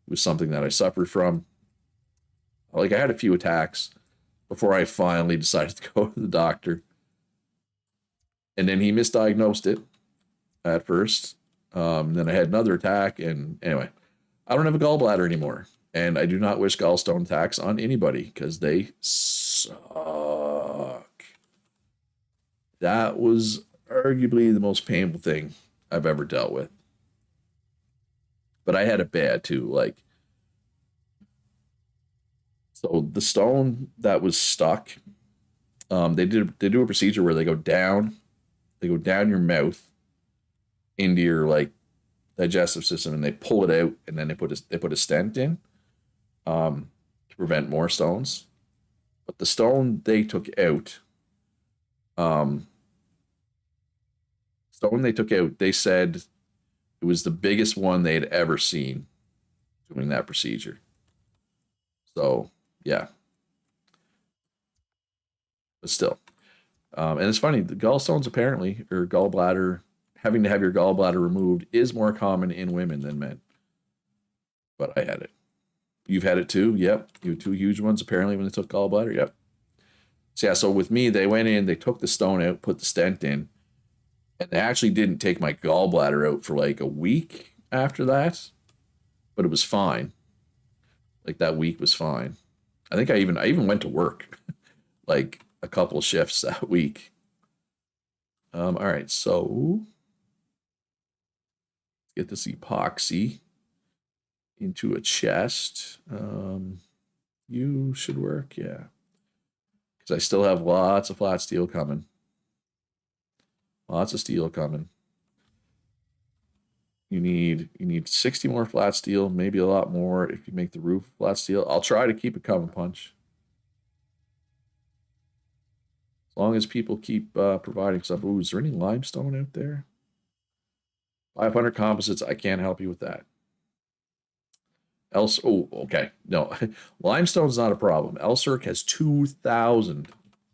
It was something that I suffered from. Like I had a few attacks before I finally decided to go to the doctor. And then he misdiagnosed it at first. Then I had another attack. And anyway, I don't have a gallbladder anymore. And I do not wish gallstone attacks on anybody because they suck. That was arguably the most painful thing I've ever dealt with. But I had it bad too. Like, so the stone that was stuck, they do a procedure where they go down your mouth into your like digestive system, and they pull it out, and then they put a stent in, to prevent more stones. But the stone they took out, um, they said it was the biggest one they had ever seen doing that procedure. So yeah, but still, and it's funny. The gallstones apparently, or gallbladder, having to have your gallbladder removed is more common in women than men. But I had it. You've had it too. Yep, you had two huge ones apparently when they took gallbladder. Yep. So yeah, so with me, they went in, they took the stone out, put the stent in, and they actually didn't take my gallbladder out for like a week after that, but it was fine. Like that week was fine. I think I even went to work like a couple of shifts that week. All right, so get this epoxy into a chest. You should work, yeah. Because I still have lots of flat steel coming. Lots of steel coming. You need 60 more flat steel, maybe a lot more if you make the roof flat steel. I'll try to keep it coming, Punch. As long as people keep providing stuff. Ooh, is there any limestone out there? 500 composites. I can't help you with that. Else, oh, okay. No, limestone's not a problem. Elcirc has 2,000,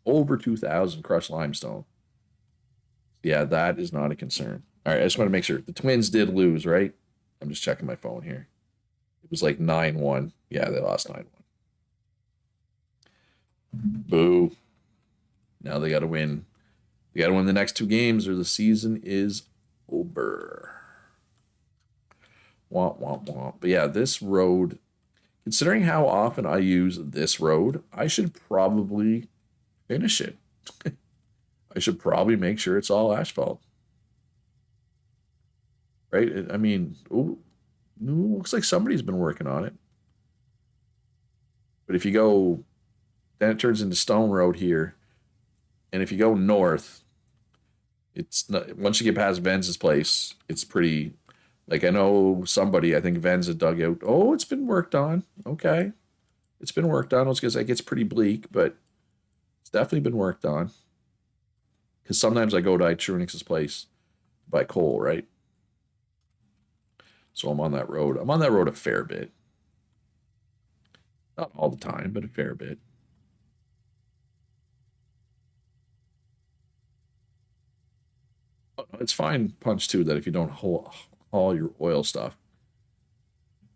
over 2,000 crushed limestone. Yeah, that is not a concern. All right, I just want to make sure. The Twins did lose, right? I'm just checking my phone here. It was like 9-1. Yeah, they lost 9-1. Boo. Now they got to win. They got to win the next two games or the season is over. Womp, womp, womp. But yeah, this road, considering how often I use this road, I should probably finish it. I should probably make sure it's all asphalt. Right? I mean, ooh, looks like somebody's been working on it. But if you go, then it turns into Stone Road here. And if you go north, it's not, once you get past Venz's place, it's pretty. Like I know somebody, I think Venz had dug out. Oh, it's been worked on. Okay, it's been worked on. I was gonna say it gets pretty bleak, but it's definitely been worked on. Because sometimes I go to Itrunix's place to buy coal, right? So I'm on that road. I'm on that road a fair bit. Not all the time, but a fair bit. It's fine, Punch, too, that if you don't haul all your oil stuff.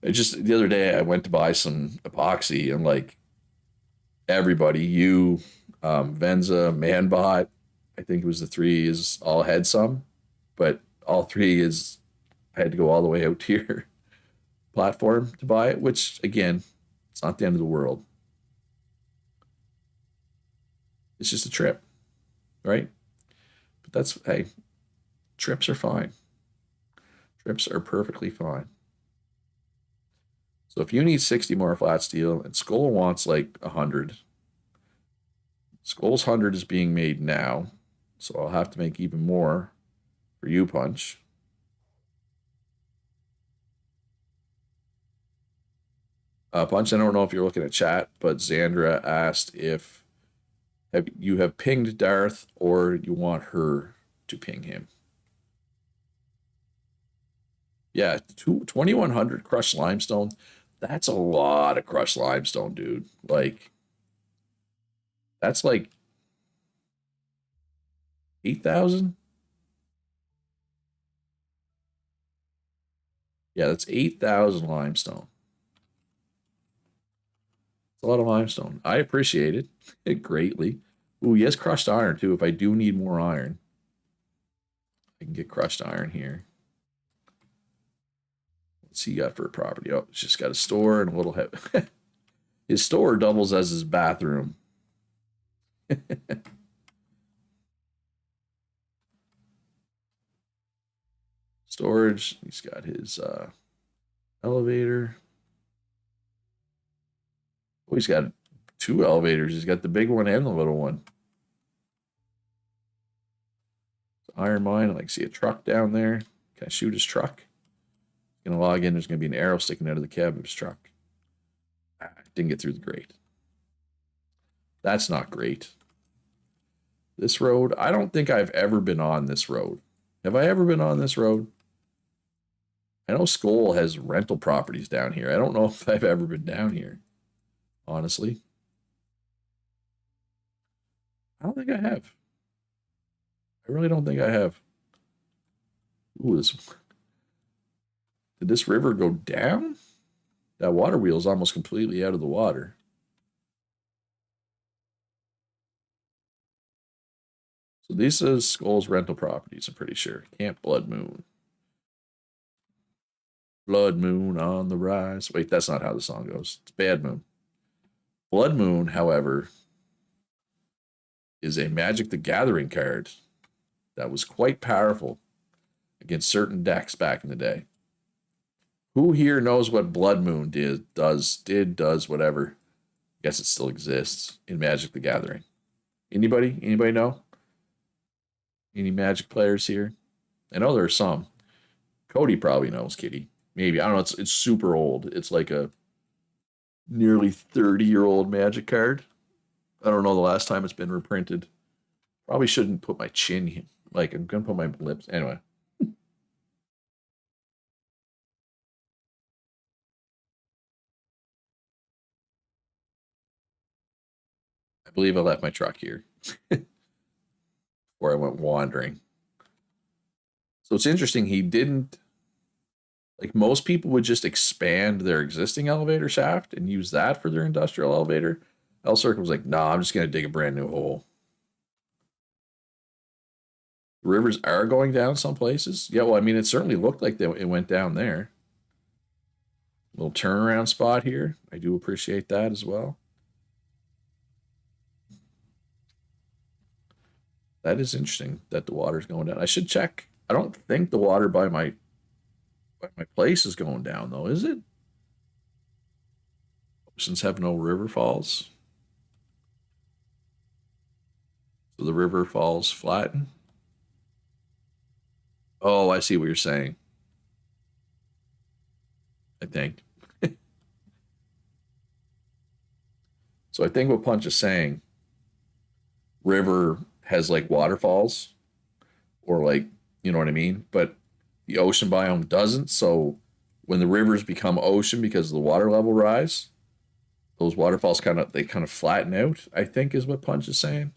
It just the other day I went to buy some epoxy and like everybody, you, Venza, Manbot, I think it was the three is all had some, but all three is I had to go all the way out to your platform to buy it, which again, it's not the end of the world. It's just a trip, right? But that's hey, trips are fine. Trips are perfectly fine. So if you need 60 more flat steel and Skull wants like 100, Skull's 100 is being made now. So I'll have to make even more for you, Punch. Punch, I don't know if you're looking at chat, but Xandra asked if you have pinged Darth or you want her to ping him. Yeah, 2100 crushed limestone. That's a lot of crushed limestone, dude. Like, that's like 8,000. Yeah, that's 8,000 limestone. It's a lot of limestone. I appreciate it greatly. Ooh, yes, crushed iron too. If I do need more iron, I can get crushed iron here. What's he got for a property? Oh, it's just got a store and a little heavy. His store doubles as his bathroom. Storage. He's got his elevator. Oh, he's got two elevators. He's got the big one and the little one. Iron mine. I like see a truck down there. Can I shoot his truck? Gonna log in. There's gonna be an arrow sticking out of the cab of his truck. Didn't get through the grate. That's not great. This road. I don't think I've ever been on this road. Have I ever been on this road? I know Skull has rental properties down here. I don't know if I've ever been down here. Honestly, I don't think I have. I really don't think I have. Ooh, did this river go down? That water wheel is almost completely out of the water. So this is Skull's rental properties, I'm pretty sure. Camp Blood Moon. Blood Moon on the rise. Wait, that's not how the song goes. It's Bad Moon. Blood Moon, however, is a Magic the Gathering card that was quite powerful against certain decks back in the day. Who here knows what Blood Moon does, whatever? Guess it still exists in Magic the Gathering. Anybody? Anybody know? Any Magic players here? I know there are some. Cody probably knows, Kitty. Maybe. I don't know. It's super old. It's like a nearly 30-year-old Magic card. I don't know the last time it's been reprinted. Probably shouldn't put my chin here. Like, I'm going to put my lips. Anyway. I believe I left my truck here before I went wandering. So it's interesting. He didn't, like most people would just expand their existing elevator shaft and use that for their industrial elevator. El Circle was like, nah, I'm just going to dig a brand new hole. The rivers are going down some places. Yeah, well, I mean, it certainly looked like it went down there. Little turnaround spot here. I do appreciate that as well. That is interesting that the water's going down. I should check. I don't think the water by my place is going down though, is it? Oceans have no river falls. So the river falls flatten. Oh, I see what you're saying. I think. So I think what Punch is saying, river has like waterfalls or like, you know what I mean? But the ocean biome doesn't. So when the rivers become ocean because of the water level rise, those waterfalls kind of flatten out, I think is what Punch is saying.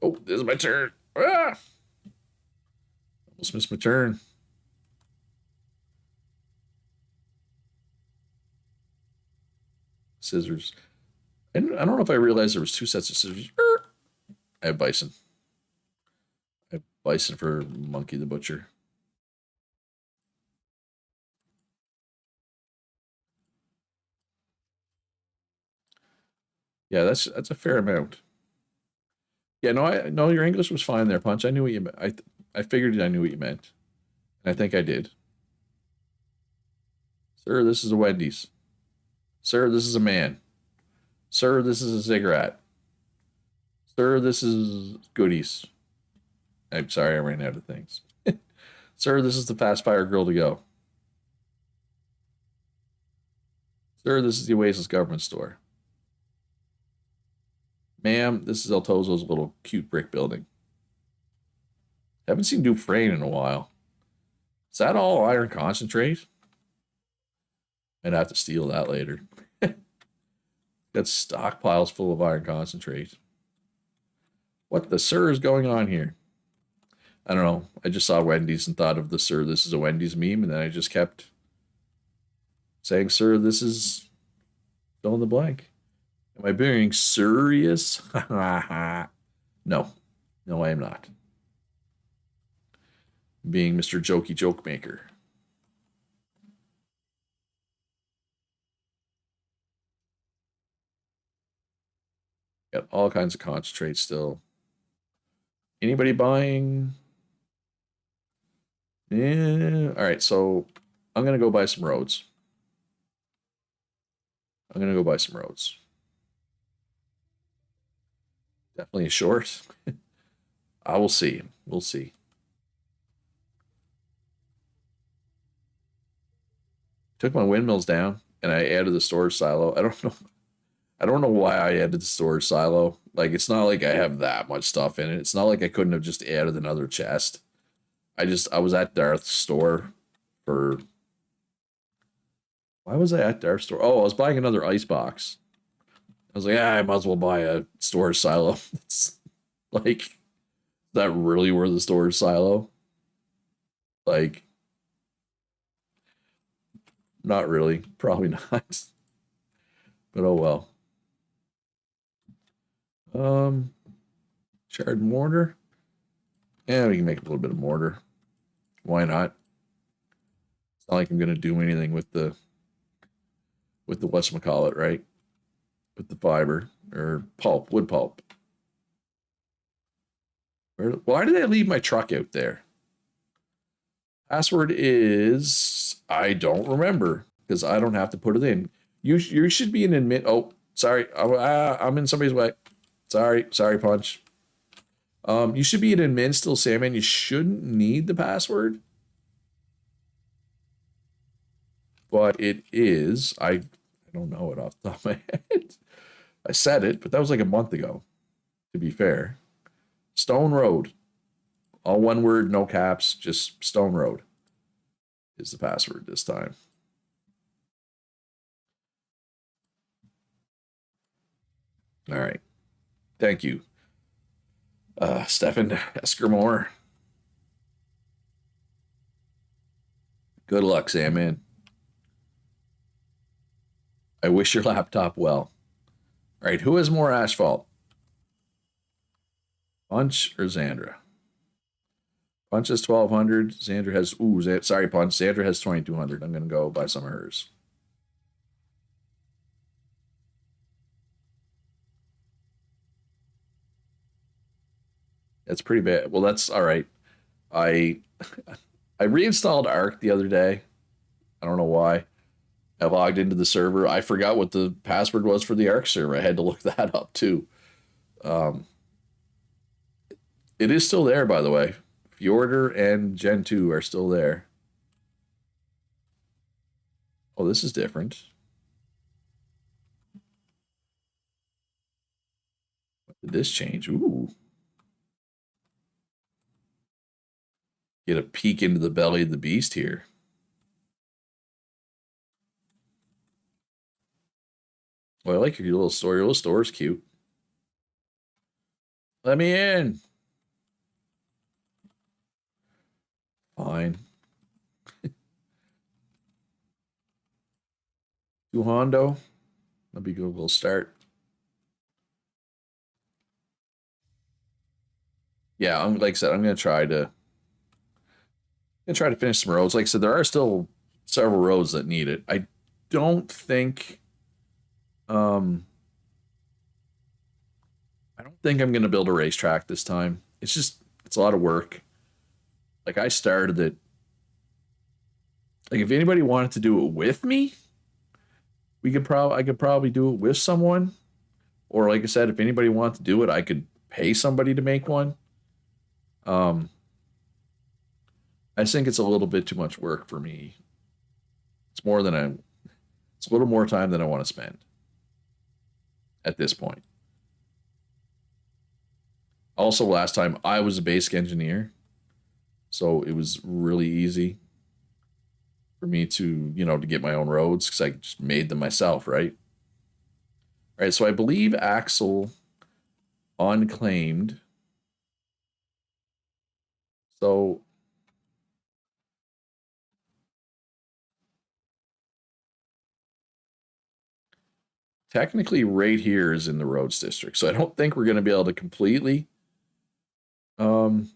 Oh, this is my turn. Ah! Almost missed my turn. Scissors. And I don't know if I realized there was two sets of scissors. I have bison. I have bison for Monkey the Butcher. Yeah, that's a fair amount. Yeah, no, I no, your English was fine there, Punch. I knew what you meant. I figured I knew what you meant, and I think I did. Sir, this is a Wendy's. Sir, this is a man. Sir, this is a cigarette. Sir, this is goodies. I'm sorry, I ran out of things. Sir, this is the fast fire grill to go. Sir, this is the Oasis government store. Ma'am, this is El Tozo's little cute brick building. Haven't seen Dufresne in a while. Is that all iron concentrate? I'd have to steal that later. Got stockpiles full of iron concentrate. What the sir is going on here? I don't know. I just saw Wendy's and thought of the sir, this is a Wendy's meme, and then I just kept saying, sir, this is fill in the blank. Am I being serious? No. No, I am not. Being Mr. Jokey Joke Maker. Got all kinds of concentrate still. Anybody buying? Yeah. All right, so I'm gonna go buy some roads. I'm gonna go buy some roads. Definitely a short. I will see. We'll see. Took my windmills down and I added the storage silo. I don't know. I don't know why I added the storage silo. Like it's not like I have that much stuff in it. It's not like I couldn't have just added another chest. I was at Darth's store for why was I at Darth's store? Oh, I was buying another ice box. I was like, I might as well buy a storage silo. It's like that really were the storage silo? Like, not really. Probably not. But oh well. Charred mortar. Yeah, we can make a little bit of mortar. Why not? It's not like I'm gonna do anything with the whatchamacallit, right? With the fiber or pulp, wood pulp. Why did I leave my truck out there? Password is I don't remember because I don't have to put it in. You should be an admit. Oh, sorry, I'm in somebody's way. Sorry, Punch. You should be an admin still, Salmon. You shouldn't need the password, but it is. I don't know it off the top of my head. I said it, but that was like a month ago. To be fair, Stone Road, all one word, no caps, just Stone Road is the password this time. All right. Thank you, Stefan Eskermore. Good luck, Sam. I wish your laptop well. All right, who has more asphalt? Punch or Xandra? Punch has 1,200. Xandra has, sorry, Punch. Xandra has 2,200. I'm going to go buy some of hers. That's pretty bad. Well, that's all right. I I reinstalled Arc the other day. I don't know why. I logged into the server. I forgot what the password was for the Arc server. I had to look that up too. Um, it is still there, by the way. Fjorder and Gen 2 are still there. Oh, this is different. What did this change? Ooh. Get a peek into the belly of the beast here. Well, I like your little store. Your little store is cute. Let me in. Fine. Two Hondo. That'd be a good little start. Yeah, I'm like I said, I'm gonna try to finish some roads. Like I said, there are still several roads that need it. Don't think um I don't think I'm gonna build a racetrack this time. It's a lot of work. Like I started it. Like if anybody wanted to do it with me, I could probably do it with someone. Or like I said, if anybody wanted to do it, I could pay somebody to make one. Um I think it's a little bit too much work for me. It's more than I it's a little more time than I want to spend at this point. Also, last time I was a basic engineer, so it was really easy for me to get my own roads because I just made them myself, right? All right, so I believe Axel unclaimed. So technically, right here is in the roads district. So I don't think we're going to be able to completely um,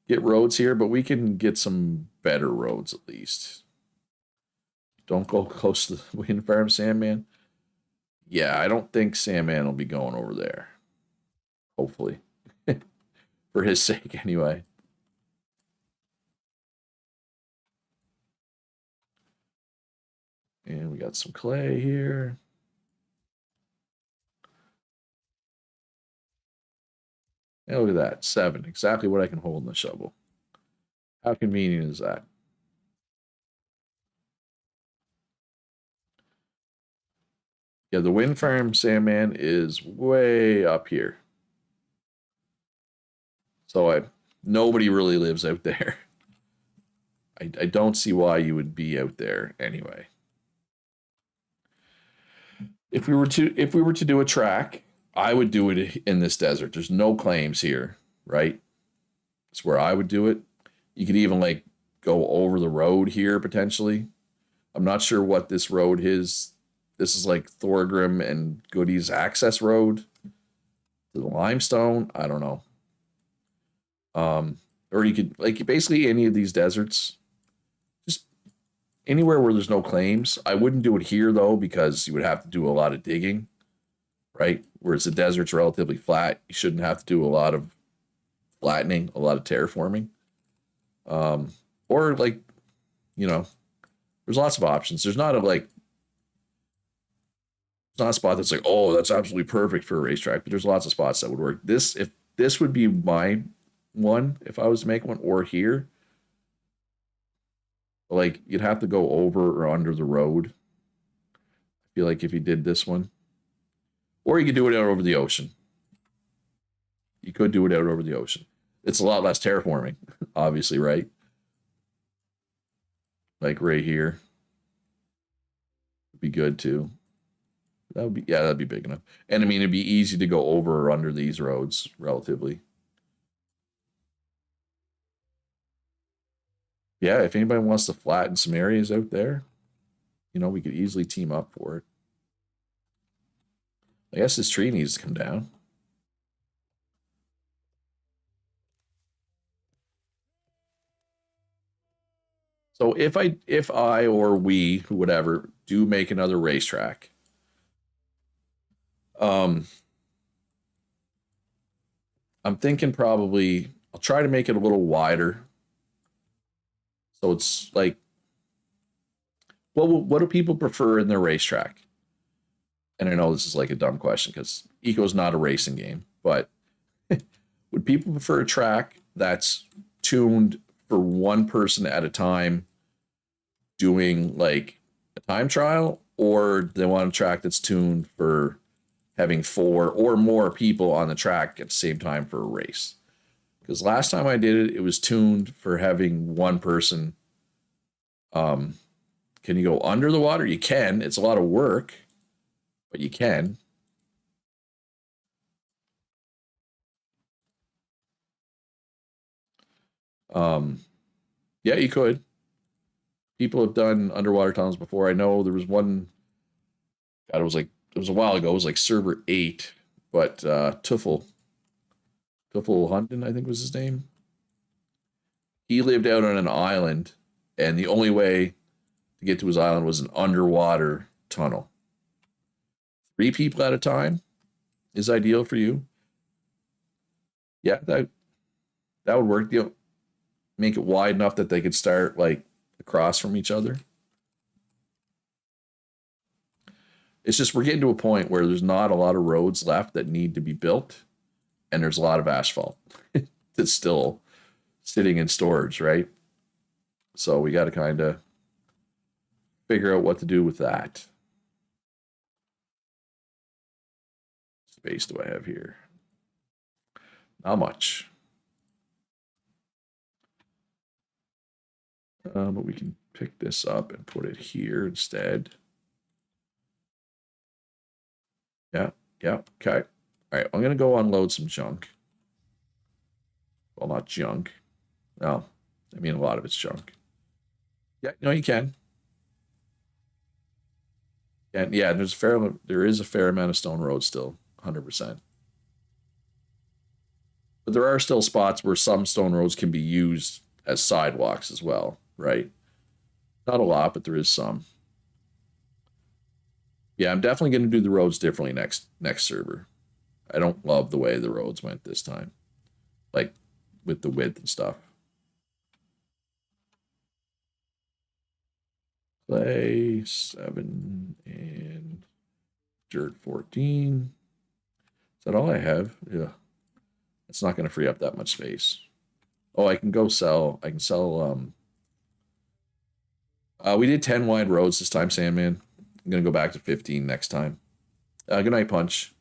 get roads here, but we can get some better roads at least. Don't go close to the wind farm, Sandman. Yeah, I don't think Sandman will be going over there. Hopefully, for his sake, anyway. And we got some clay here. And look at that, 7. Exactly what I can hold in the shovel. How convenient is that? Yeah, the wind farm, Sandman, is way up here. So nobody really lives out there. I don't see why you would be out there anyway. If we were to do a track, I would do it in this desert. There's no claims here, right? It's where I would do it. You could even like go over the road here potentially. I'm not sure what this road is. This is like Thorgrim and Goody's access road to the limestone. I don't know. Or you could like basically any of these deserts, just anywhere where there's no claims. I wouldn't do it here though because you would have to do a lot of digging, right? Whereas the desert's relatively flat, you shouldn't have to do a lot of flattening, a lot of terraforming. Or like, you know, there's lots of options. There's not a like it's not a spot that's like, oh, that's absolutely perfect for a racetrack, but there's lots of spots that would work. If this would be my one if I was to make one, or here, like you'd have to go over or under the road. I feel like if you did this one, or you could do it out over the ocean. You could do it out over the ocean. It's a lot less terraforming, obviously, right? Like right here would be good too. That'd be big enough. And I mean, it'd be easy to go over or under these roads relatively. Yeah, if anybody wants to flatten some areas out there, we could easily team up for it. I guess this tree needs to come down. So if I or we, whatever, do make another racetrack, um, I'm thinking probably I'll try to make it a little wider. So it's like, what do people prefer in their racetrack? And I know this is like a dumb question because Eco's not a racing game, but would people prefer a track that's tuned for one person at a time doing like a time trial, or they want a track that's tuned for having 4 or more people on the track at the same time for a race? Because last time I did it, it was tuned for having one person. Um, can you go under the water? You can. It's a lot of work, but you can. Um, yeah, you could. People have done underwater tunnels before. I know there was one. God, it was a while ago. It was like server 8, but Tuffle Hunton, I think was his name. He lived out on an island, and the only way to get to his island was an underwater tunnel. 3 people at a time is ideal for you. Yeah, that would work. You know, make it wide enough that they could start like across from each other. It's just we're getting to a point where there's not a lot of roads left that need to be built, and there's a lot of asphalt that's still sitting in storage, right? So we got to kind of figure out what to do with that. Space do I have here? Not much. But we can pick this up and put it here instead. Yeah, yeah, okay. All right, I'm going to go unload some junk. Well, not junk. No, I mean, a lot of it's junk. Yeah, no, you can. And yeah, there is a fair amount of stone road still, 100%. But there are still spots where some stone roads can be used as sidewalks as well, right? Not a lot, but there is some. Yeah, I'm definitely going to do the roads differently next server. I don't love the way the roads went this time, like with the width and stuff. Clay 7 and dirt 14. Is that all I have? Yeah. It's not going to free up that much space. Oh, I can go sell. I can sell. We did 10 wide roads this time, Sandman. I'm going to go back to 15 next time. Good night, Punch.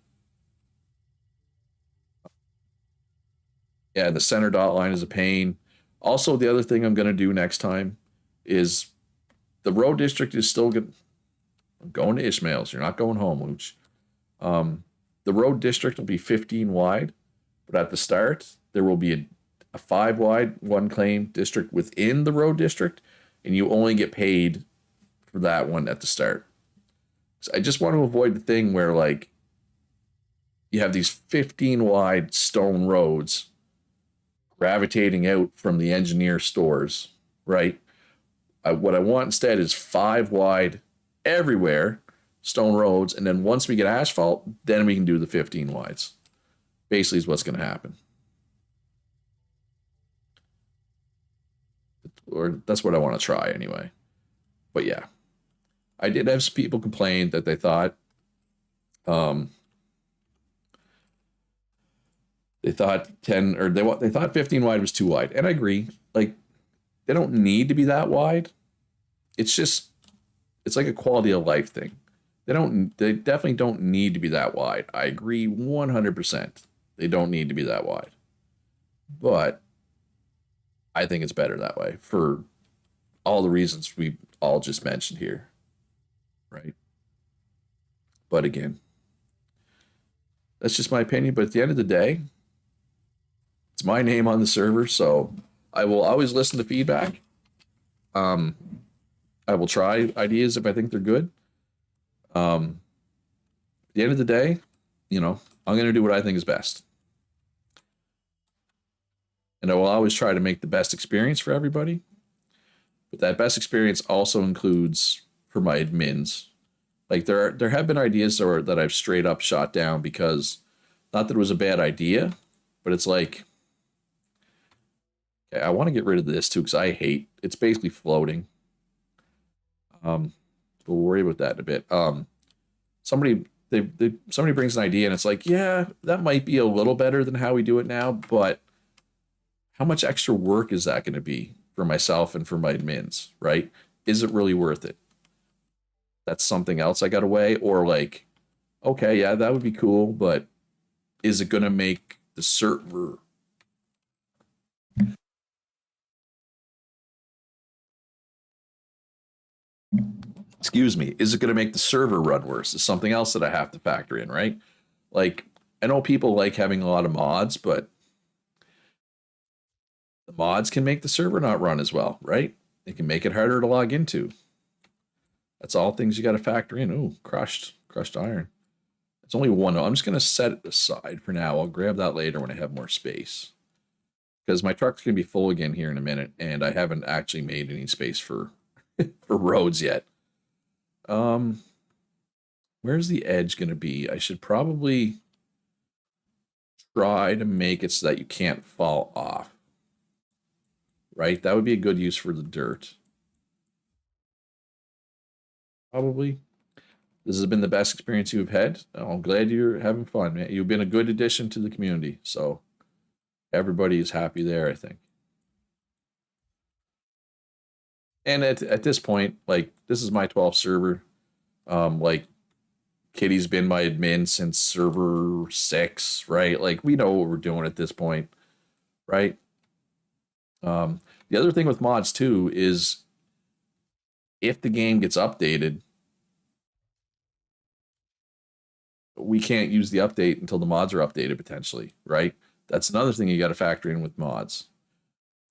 Yeah, the center dot line is a pain. Also, the other thing I'm going to do next time is the road district is still good. I'm going to Ishmael's. You're not going home, Luch. The road district will be 15 wide, but at the start, there will be a 5 wide, 1 claim district within the road district, and you only get paid for that one at the start. So I just want to avoid the thing where, like, you have these 15 wide stone roads gravitating out from the engineer stores, right? What I want instead is 5 wide everywhere, stone roads, and then once we get asphalt, then we can do the 15 wides. Basically, is what's going to happen. Or that's what I want to try anyway. But yeah, I did have some people complain that they thought, they thought 10 or they thought 15 wide was too wide, and I agree. Like, they don't need to be that wide. It's just, it's like a quality of life thing. They definitely don't need to be that wide. I agree 100%. They don't need to be that wide. But I think it's better that way for all the reasons we all just mentioned here. Right? But again, that's just my opinion. But at the end of the day, it's my name on the server, so I will always listen to feedback. I will try ideas if I think they're good. At the end of the day, I'm going to do what I think is best. And I will always try to make the best experience for everybody. But that best experience also includes for my admins. Like, there have been ideas that I've straight up shot down because, not that it was a bad idea, but it's like, okay, I want to get rid of this too because I hate it's basically floating. We'll worry about that in a bit. Somebody brings an idea and it's like, yeah, that might be a little better than how we do it now, but how much extra work is that going to be for myself and for my admins, right? Is it really worth it? That's something else I got to weigh. Or like, okay, yeah, that would be cool, but is it going to make the server is it going to make the server run worse? Is something else that I have to factor in, right? Like, I know people like having a lot of mods, but The mods can make the server not run as well, right? It can make it harder to log into. That's all things you got to factor in. Ooh, crushed iron. It's only one. I'm just going to set it aside for now. I'll grab that later when I have more space. Because my truck's going to be full again here in a minute, and I haven't actually made any space for for roads yet. Where's the edge going to be? I should probably try to make it so that you can't fall off. Right? That would be a good use for the dirt. Probably. This has been the best experience you've had. Oh, I'm glad you're having fun, man. You've been a good addition to the community. So everybody is happy there, I think. And at this point, like, this is my 12th server. Like, Kitty's been my admin since server 6, right? Like, we know what we're doing at this point, right? The other thing with mods, too, is if the game gets updated, we can't use the update until the mods are updated, potentially, right? That's another thing you got to factor in with mods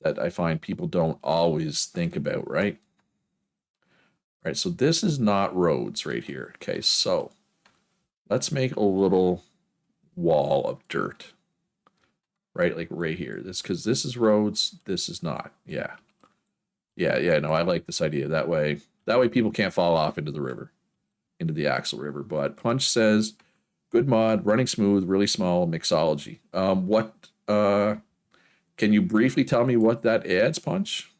that I find people don't always think about, right? Right, so this is not roads right here. Okay, so let's make a little wall of dirt, right? Like right here. This, because this is roads, this is not. Yeah. No, I like this idea. That way people can't fall off into the river, into the Axle River. But Punch says, good mod, running smooth, really small, mixology. Can you briefly tell me what that adds, Punch?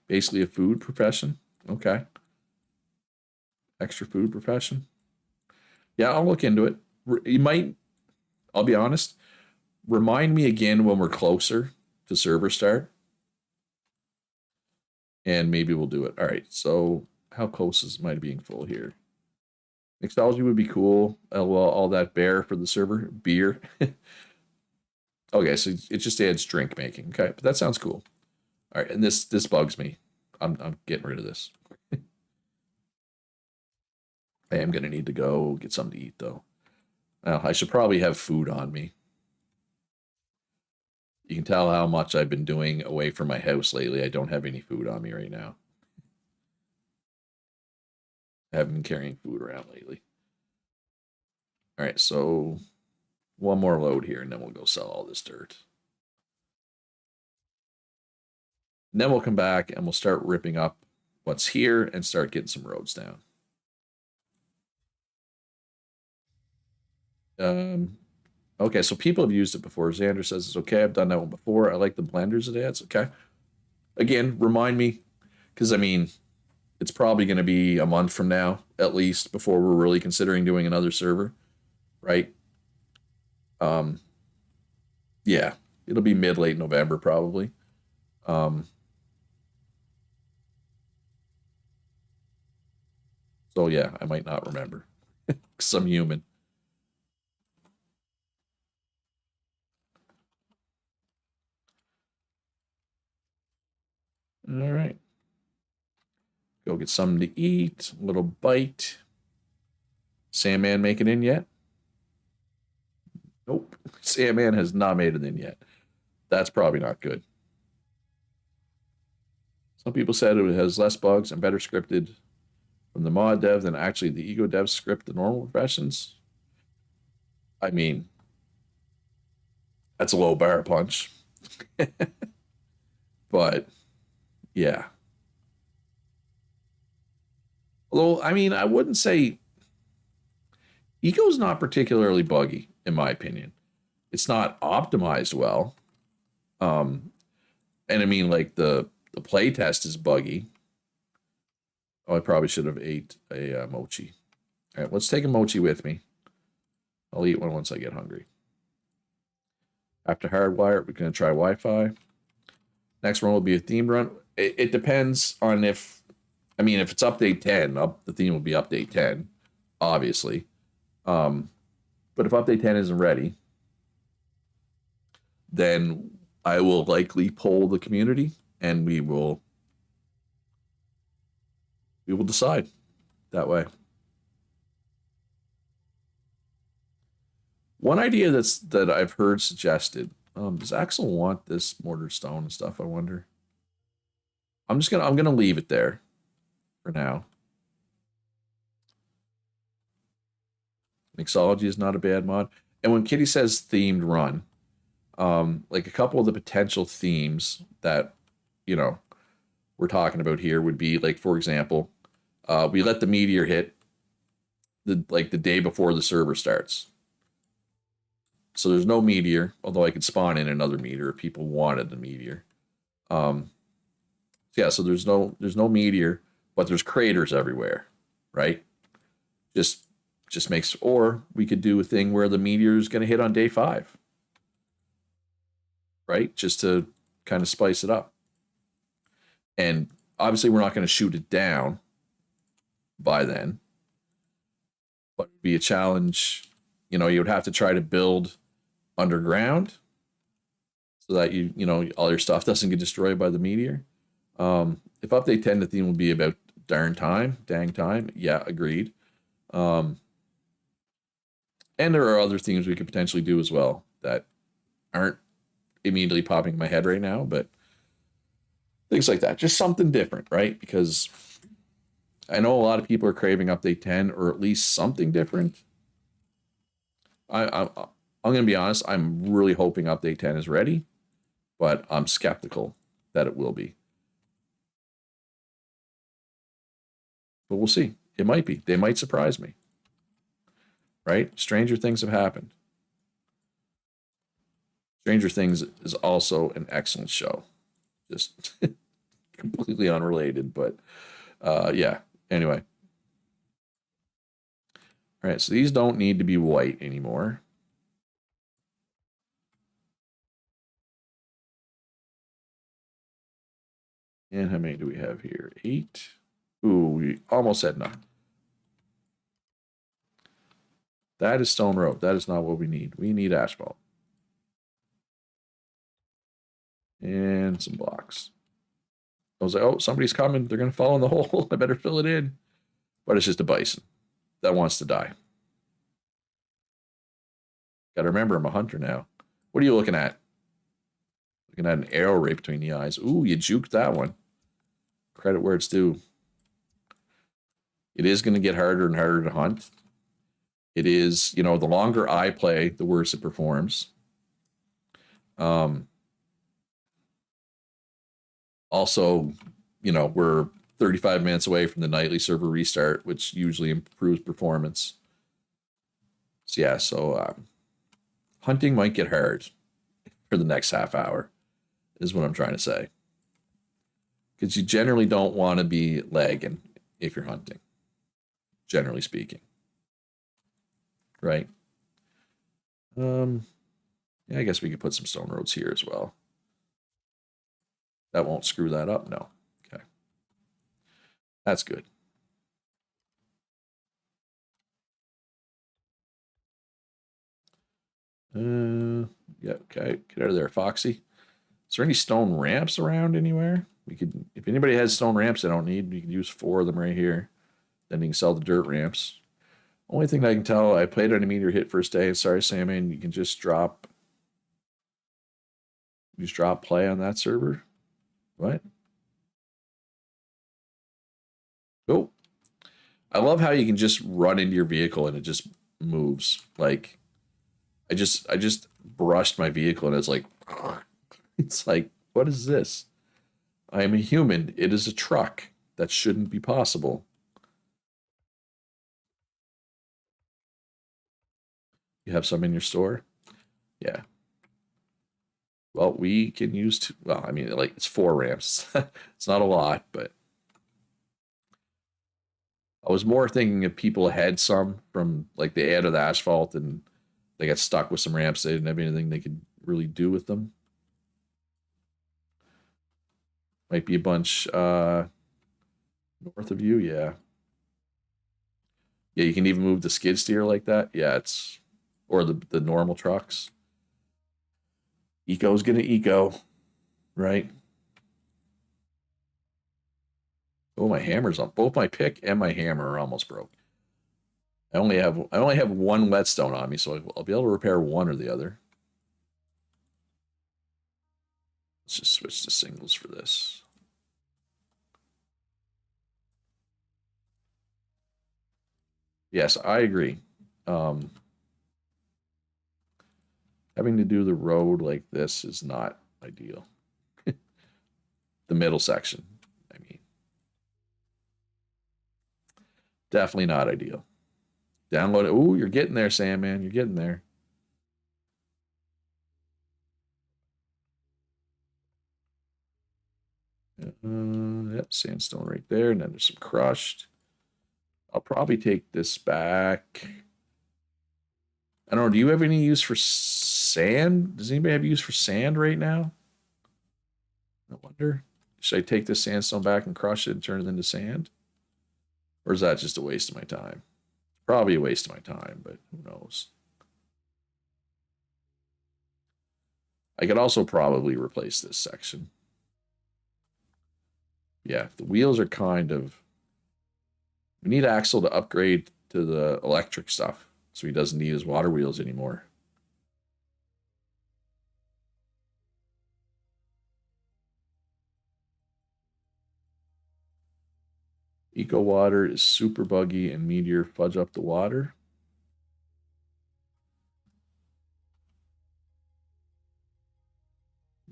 Basically a food profession. Okay. Extra food profession. Yeah, I'll look into it. You might, I'll be honest, remind me again when we're closer to server start. And maybe we'll do it. All right, so how close is my being full here? Mixology would be cool. All that bear for the server. Beer. Okay, so it just adds drink making. Okay, but that sounds cool. All right, and this bugs me. I'm getting rid of this. I am gonna need to go get something to eat though. Well, I should probably have food on me. You can tell how much I've been doing away from my house lately. I don't have any food on me right now. I haven't been carrying food around lately. All right, so one more load here, and then we'll go sell all this dirt. And then we'll come back and we'll start ripping up what's here and start getting some roads down. Okay, so people have used it before. Xander says it's okay. I've done that one before. I like the blenders it adds. Okay. Again, remind me, because I mean, it's probably going to be a month from now, at least, before we're really considering doing another server, right? Yeah, it'll be late November probably. So yeah, I might not remember. Because I'm human. All right. Go get something to eat. A little bite. Sandman make it in yet? Nope. Sandman has not made it in yet. That's probably not good. Some people said it has less bugs and better scripted from the mod dev than actually the ego dev script the normal professions. I mean, that's a low bar, Punch. But yeah. Although, I mean, I wouldn't say ego's not particularly buggy, in my opinion. It's not optimized well. And I mean, like the play test is buggy. Oh, I probably should have ate a mochi. All right, let's take a mochi with me. I'll eat one once I get hungry. After hardwire, we're going to try Wi-Fi. Next one will be a theme run. It depends on if it's update 10, the theme will be update 10, obviously. But if update 10 isn't ready, then I will likely poll the community and we will decide that way. One idea that I've heard suggested Does Axel want this mortar stone and stuff? I wonder. I'm gonna leave it there for now. Mixology is not a bad mod. And when Kitty says themed run, like a couple of the potential themes that you know we're talking about here would be like, for example, we let the meteor hit the day before the server starts. So there's no meteor, although I could spawn in another meteor if people wanted the meteor. Um, yeah, so there's no meteor, but there's craters everywhere, right? Just just makes, or we could do a thing where the meteor is going to hit on day 5, right? Just to kind of spice it up. And obviously, we're not going to shoot it down by then, but it'd be a challenge. You would have to try to build underground so that all your stuff doesn't get destroyed by the meteor. If update 10, the theme will be about dang time. Yeah, agreed. And there are other themes we could potentially do as well that aren't immediately popping in my head right now, but things like that. Just something different, right? Because I know a lot of people are craving update 10 or at least something different. I'm going to be honest. I'm really hoping update 10 is ready, but I'm skeptical that it will be. But we'll see. It might be. They might surprise me. Right? Stranger things have happened. Stranger Things is also an excellent show. Just completely unrelated, but yeah. Anyway. All right, so these don't need to be white anymore. And how many do we have here? 8. Ooh, we almost had none. That is stone road. That is not what we need. We need asphalt. And some blocks. I was like, oh, somebody's coming. They're going to fall in the hole. I better fill it in. But it's just a bison that wants to die. Got to remember, I'm a hunter now. What are you looking at? Looking at an arrow right between the eyes. Ooh, you juked that one. Credit where it's due. It is going to get harder and harder to hunt. It is, the longer I play, the worse it performs. Also, we're 35 minutes away from the nightly server restart, which usually improves performance. So yeah, hunting might get hard for the next half hour, is what I'm trying to say. Because you generally don't want to be lagging if you're hunting, generally speaking. Right? Yeah, I guess we could put some stone roads here as well. That won't screw that up, no. Okay. That's good. Yeah, okay. Get out of there, Foxy. Is there any stone ramps around anywhere? We could, if anybody has stone ramps I don't need, we could use 4 of them right here. Then you can sell the dirt ramps. Only thing I can tell, I played on a meteor hit first day. Sorry, Salmon. You can just drop play on that server. What? Oh. I love how you can just run into your vehicle and it just moves. Like I just brushed my vehicle and it's like it's like, what is this? I am a human. It is a truck. That shouldn't be possible. You have some in your store? Yeah. Well, we can use two. Well, I mean, like it's 4 ramps. It's not a lot, but I was more thinking if people had some from like they added asphalt and they got stuck with some ramps. They didn't have anything they could really do with them. Might be a bunch north of you, yeah. Yeah, you can even move the skid steer like that. Yeah, it's or the normal trucks. Eco's gonna eco, right? Oh, my hammer's on. Both my pick and my hammer are almost broke. I only have 1 whetstone on me, so I'll be able to repair one or the other. Let's just switch to singles for this. Yes, I agree. Um, having to do the road like this is not ideal. The middle section, I mean, definitely not ideal. Download it. Ooh, you're getting there, Sandman. You're getting there. Yep, sandstone right there, and then there's some crushed. I'll probably take this back. I don't know. Do you have any use for sand? Does anybody have use for sand right now? I wonder. Should I take this sandstone back and crush it and turn it into sand? Or is that just a waste of my time? Probably a waste of my time, but who knows? I could also probably replace this section. Yeah, the wheels are kind of... We need Axel to upgrade to the electric stuff so he doesn't need his water wheels anymore. Eco Water is super buggy and Meteor fudge up the water.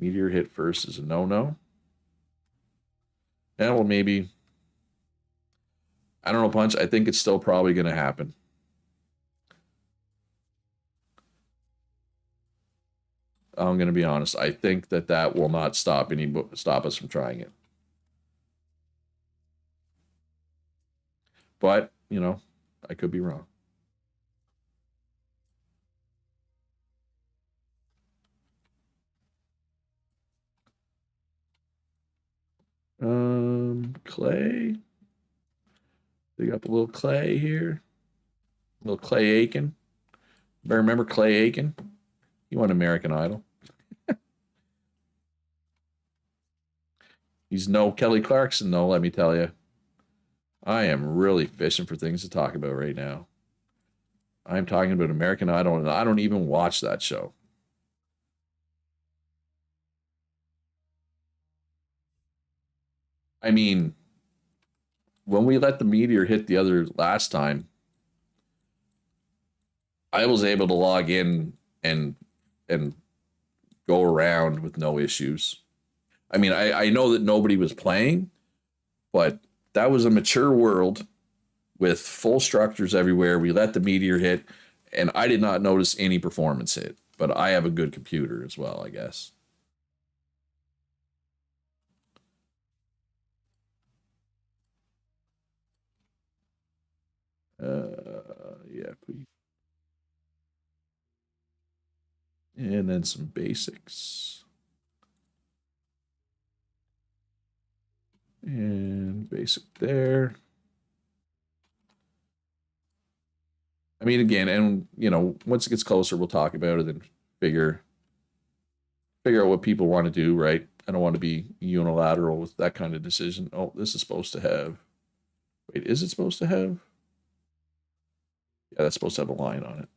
Meteor hit first is a no-no. And well, maybe... I don't know, Punch. I think it's still probably going to happen. I'm going to be honest. I think that will not stop us from trying it. But, you know, I could be wrong. Clay. Dig up a little Clay here. A little Clay Aiken. Better remember Clay Aiken. He won American Idol. He's no Kelly Clarkson, though, let me tell you. I am really fishing for things to talk about right now. I'm talking about American Idol, and I don't even watch that show. I mean, when we let the meteor hit the other last time, I was able to log in and go around with no issues. I mean, I know that nobody was playing, but that was a mature world with full structures everywhere. We let the meteor hit, and I did not notice any performance hit. But I have a good computer as well, I guess. Yeah, please. And then some basics. And basic there. I mean, again, and you know, once it gets closer, we'll talk about it and figure out what people want to do, right? I don't want to be unilateral with that kind of decision. Oh, this is supposed to have. Wait, is it supposed to have? Yeah, that's supposed to have a line on it.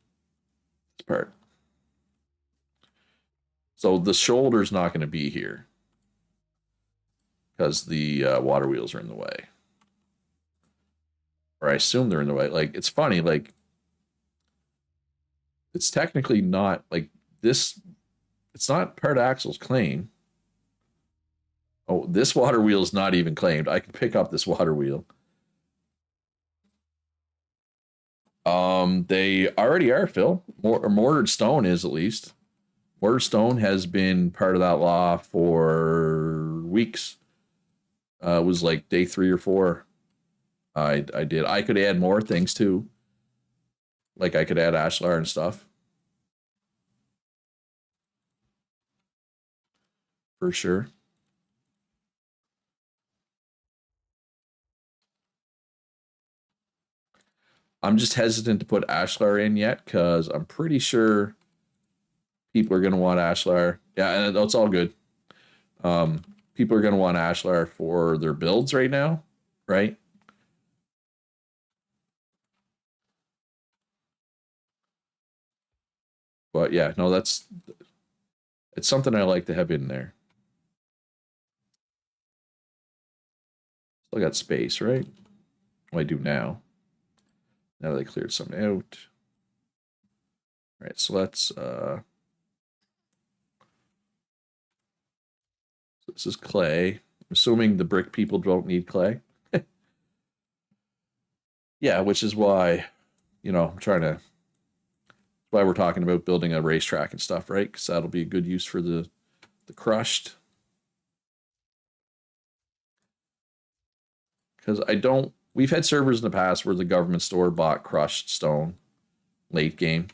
This part. So the shoulder's not going to be here because the water wheels are in the way. Or I assume they're in the way. Like, it's funny, like, it's technically not, like, this, it's not part of Axel's claim. Oh, this water wheel is not even claimed. I can pick up this water wheel. They already are, Phil. Mortared stone is, at least. Mortared stone has been part of that law for weeks. It was like day 3 or 4. I did. I could add more things too. Like I could add Ashlar and stuff. For sure. I'm just hesitant to put Ashlar in yet because I'm pretty sure people are going to want Ashlar. Yeah, and it's all good. People are going to want Ashlar for their builds right now, right? But yeah, no, it's something I like to have in there. Still got space, right? Well, I do now. Now that I cleared some out. All right, so let's so this is clay. I'm assuming the brick people don't need clay. Yeah, which is why, I'm trying to why we're talking about building a racetrack and stuff, right? Because that'll be a good use for the crushed. Because we've had servers in the past where the government store bought crushed stone late game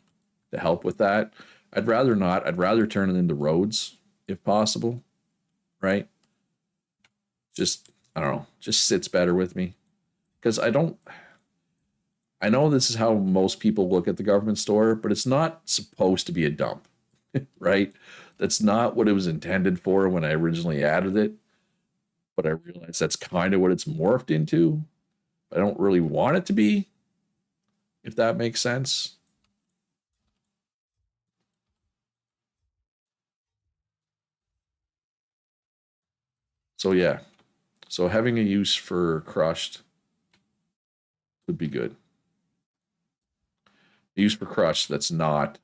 to help with that. I'd rather not. I'd rather turn it into roads if possible, right? Just, I don't know, just sits better with me. Because I know this is how most people look at the government store, but it's not supposed to be a dump, right? That's not what it was intended for when I originally added it. But I realize that's kind of what it's morphed into. I don't really want it to be, if that makes sense. So yeah, so having a use for crushed would be good. A use for crushed that's not,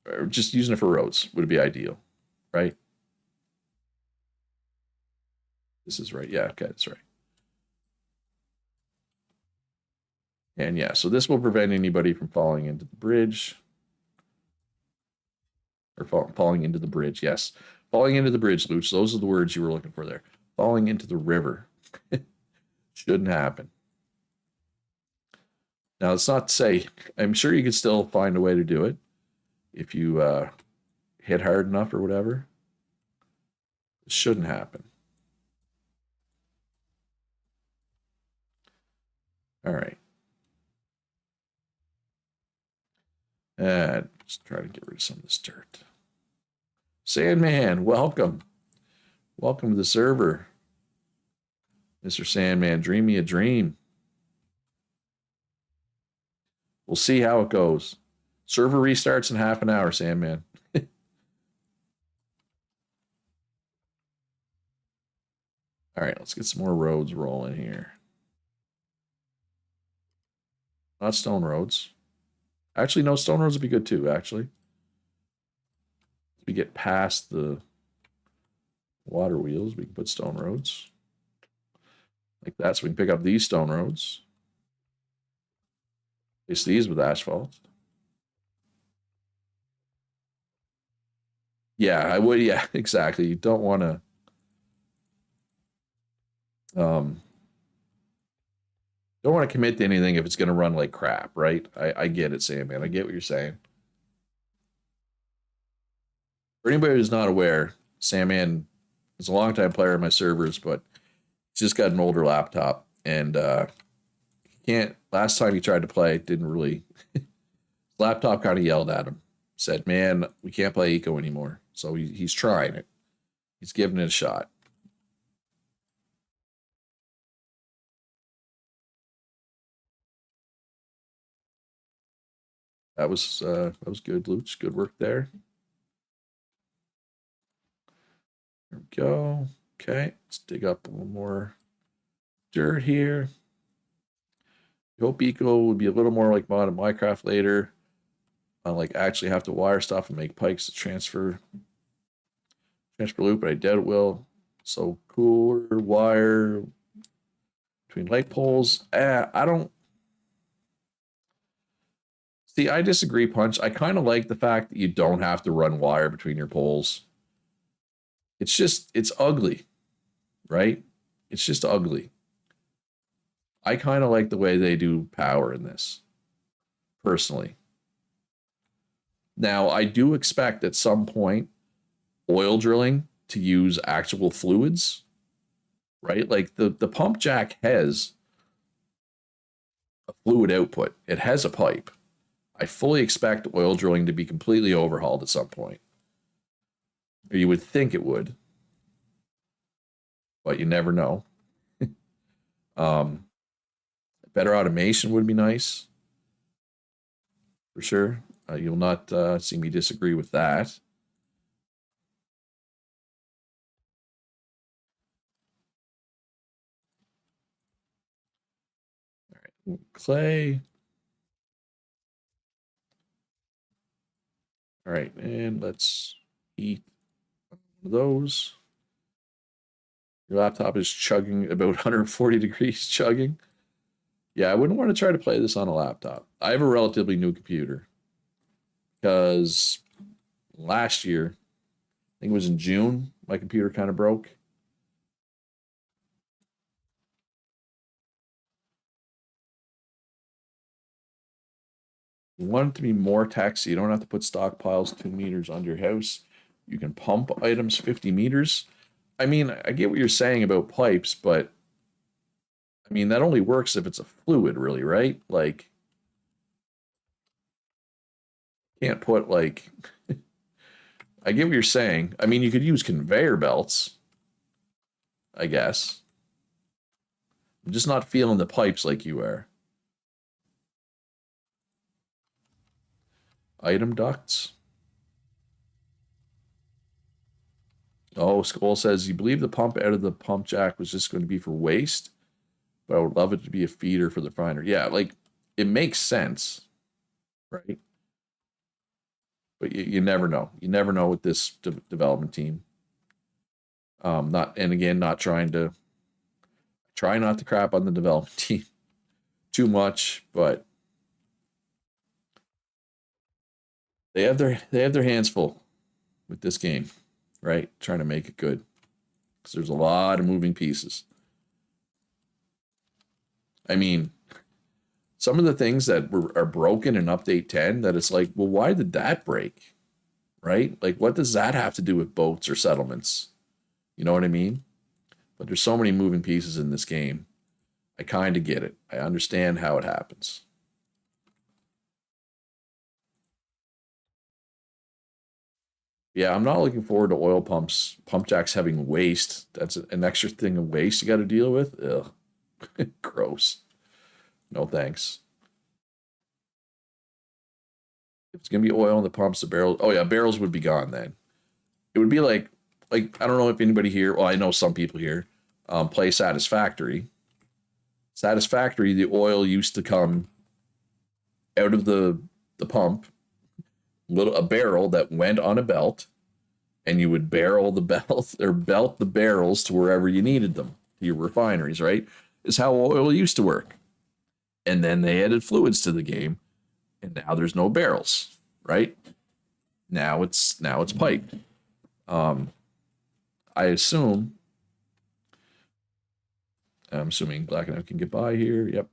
or just using it for roads would be ideal, right? This is right. Yeah, okay, that's right. And yeah, so this will prevent anybody from falling into the bridge. Or falling into the bridge, yes. Falling into the bridge, Luch. Those are the words you were looking for there. Falling into the river. Shouldn't happen. Now, it's not to say, I'm sure you could still find a way to do it if you hit hard enough or whatever. It shouldn't happen. All right. Just try to get rid of some of this dirt. Sandman, welcome. Welcome to the server. Mr. Sandman, dream me a dream. We'll see how it goes. Server restarts in half an hour, Sandman. All right, let's get some more roads rolling here. Not stone roads. Actually, no, stone roads would be good too, actually. We get past the water wheels, we can put stone roads. Like that, so we can pick up these stone roads. Replace these with asphalt. Yeah, I would, yeah, exactly. You don't want to don't want to commit to anything if it's going to run like crap, right? I get it, Sandman. I get what you're saying. For anybody who's not aware, Sandman is a longtime player in my servers, but he's just got an older laptop, and he can't. Last time he tried to play, didn't really. Laptop kind of yelled at him, said, "Man, we can't play Eco anymore." So he's trying it. He's giving it a shot. That was good, Luch. Good work there. There we go. Okay, let's dig up a little more dirt here. I hope Eco would be a little more like mod in Minecraft later. I like actually have to wire stuff and make pikes to transfer loop, but I doubt it will. So cooler wire between light poles. I don't see. I disagree, Punch. I kind of like the fact that you don't have to run wire between your poles. It's ugly, right? It's just ugly. I kind of like the way they do power in this, personally. Now, I do expect at some point oil drilling to use actual fluids, right? Like the pump jack has a fluid output. It has a pipe. I fully expect oil drilling to be completely overhauled at some point. Or you would think it would, but you never know. Better automation would be nice, for sure. You'll not see me disagree with that. Clay. All right, and let's eat those. Your laptop is chugging about 140 degrees chugging. Yeah, I wouldn't want to try to play this on a laptop. I have a relatively new computer because last year, I think it was in June, my computer kind of broke. You want it to be more tech so you don't have to put stockpiles 2 meters under your house. You can pump items 50 meters. I mean, I get what you're saying about pipes, but I mean, that only works if it's a fluid, really, right? Like, can't put like, I get what you're saying. I mean, you could use conveyor belts, I guess. I'm just not feeling the pipes like you are. Item ducts. Oh, Skull says, you believe the pump out of the pump jack was just going to be for waste, but I would love it to be a feeder for the refiner. Yeah, like, it makes sense, right? But you never know. You never know with this development team. Not, and again, not trying to try not to crap on the development team too much, but they have their hands full with this game, right? Trying to make it good because there's a lot of moving pieces. I mean, some of the things that are broken in update 10 that it's like, well, why did that break? Right? Like, what does that have to do with boats or settlements? You know what I mean? But there's so many moving pieces in this game. I kind of get it. I understand how it happens. Yeah, I'm not looking forward to oil pumps, pump jacks having waste. That's an extra thing of waste you got to deal with. Ugh, gross. No thanks. If it's gonna be oil in the pumps, the barrels. Oh yeah, barrels would be gone then. It would be like I don't know if anybody here. Well, I know some people here play Satisfactory. Satisfactory, the oil used to come out of the pump, little a barrel that went on a belt, and you would barrel the belt or belt the barrels to wherever you needed them, to your refineries, right? Is how oil used to work. And then they added fluids to the game, and now there's no barrels, right? Now it's piped. Um, I assume I'm assuming Black and I can get by here. Yep.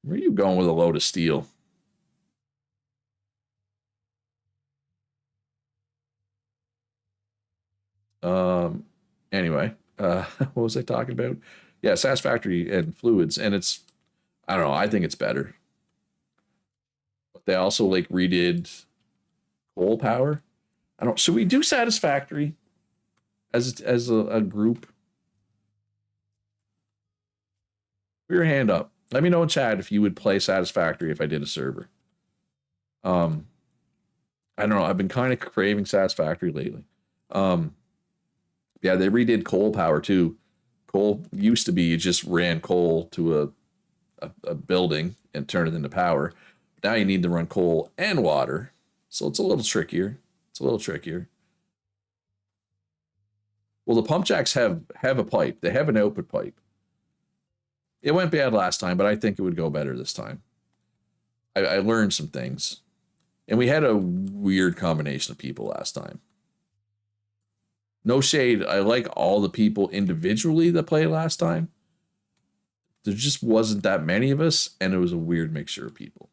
Where are you going with a load of steel? Um, anyway, what was I talking about? Yeah, Satisfactory and fluids, and it's I don't know. I think it's better. But they also like redid coal power. I don't. Should we do Satisfactory as a group? Put your hand up. Let me know in chat if you would play Satisfactory if I did a server. Um, I don't know. I've been kind of craving Satisfactory lately. Um, yeah, they redid coal power too. Coal used to be you just ran coal to a building and turned it into power. Now you need to run coal and water, so it's a little trickier. It's a little trickier. Well, the pump jacks have a pipe. They have an output pipe. It went bad last time, but I think it would go better this time. I learned some things, and we had a weird combination of people last time. No shade. I like all the people individually that played last time. There just wasn't that many of us, and it was a weird mixture of people.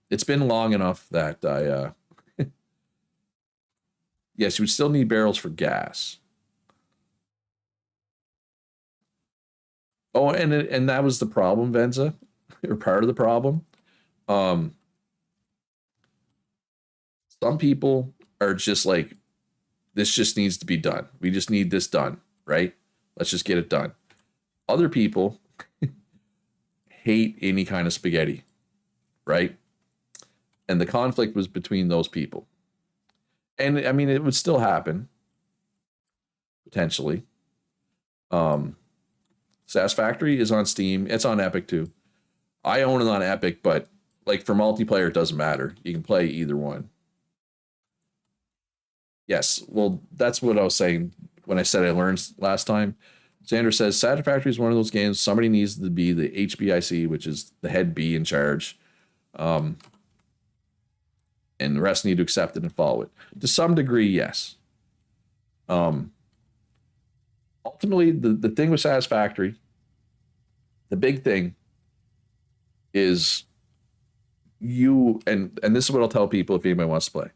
It's been long enough that yes, you would still need barrels for gas. Oh, and that was the problem, Venza, or part of the problem. Um, some people are just like, this just needs to be done. We just need this done, right? Let's just get it done. Other people hate any kind of spaghetti, right? And the conflict was between those people. And I mean, it would still happen potentially. Um, Satisfactory is on Steam. It's on Epic too. I own it on Epic, but like for multiplayer, it doesn't matter. You can play either one. Yes, well, that's what I was saying when I said I learned last time. Xander says Satisfactory is one of those games somebody needs to be the HBIC, which is the head B in charge. And the rest need to accept it and follow it. To some degree, yes. Ultimately, the thing with Satisfactory, the big thing is you, and this is what I'll tell people if anybody wants to play.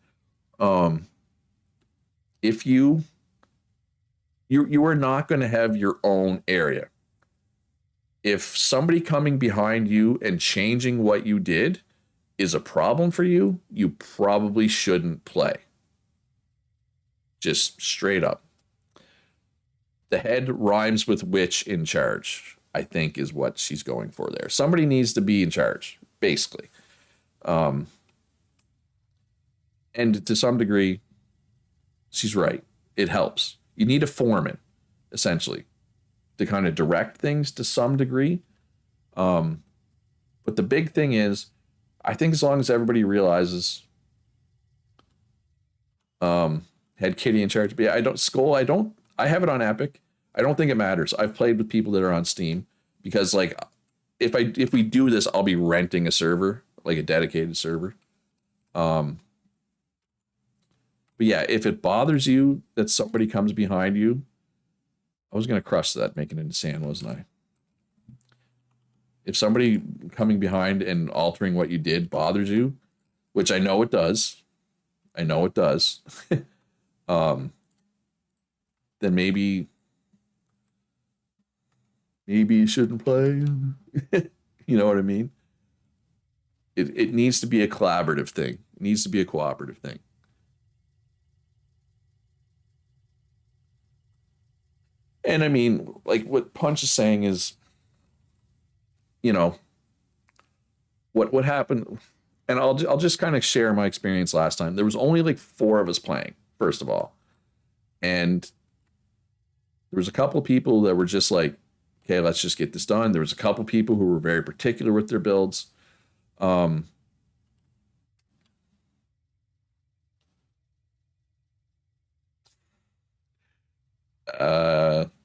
If you are not going to have your own area. If somebody coming behind you and changing what you did is a problem for you, you probably shouldn't play. Just straight up. The head rhymes with witch in charge, I think is what she's going for there. Somebody needs to be in charge, basically. And to some degree, she's right. It helps. You need a foreman, essentially, to kind of direct things to some degree. But the big thing is, I think as long as everybody realizes had Kitty in charge. But yeah, I have it on Epic. I don't think it matters. I've played with people that are on Steam because like if we do this, I'll be renting a server, like a dedicated server. But yeah, if it bothers you that somebody comes behind you, I was going to crush that, making it into sand, wasn't I? If somebody coming behind and altering what you did bothers you, which I know it does, then maybe you shouldn't play. You know what I mean? It needs to be a collaborative thing. It needs to be a cooperative thing. And I mean, like what Punch is saying is, you know, what happened, and I'll just kind of share my experience last time. There was only like 4 of us playing, first of all. And there was a couple of people that were just like, okay, let's just get this done. There was a couple of people who were very particular with their builds.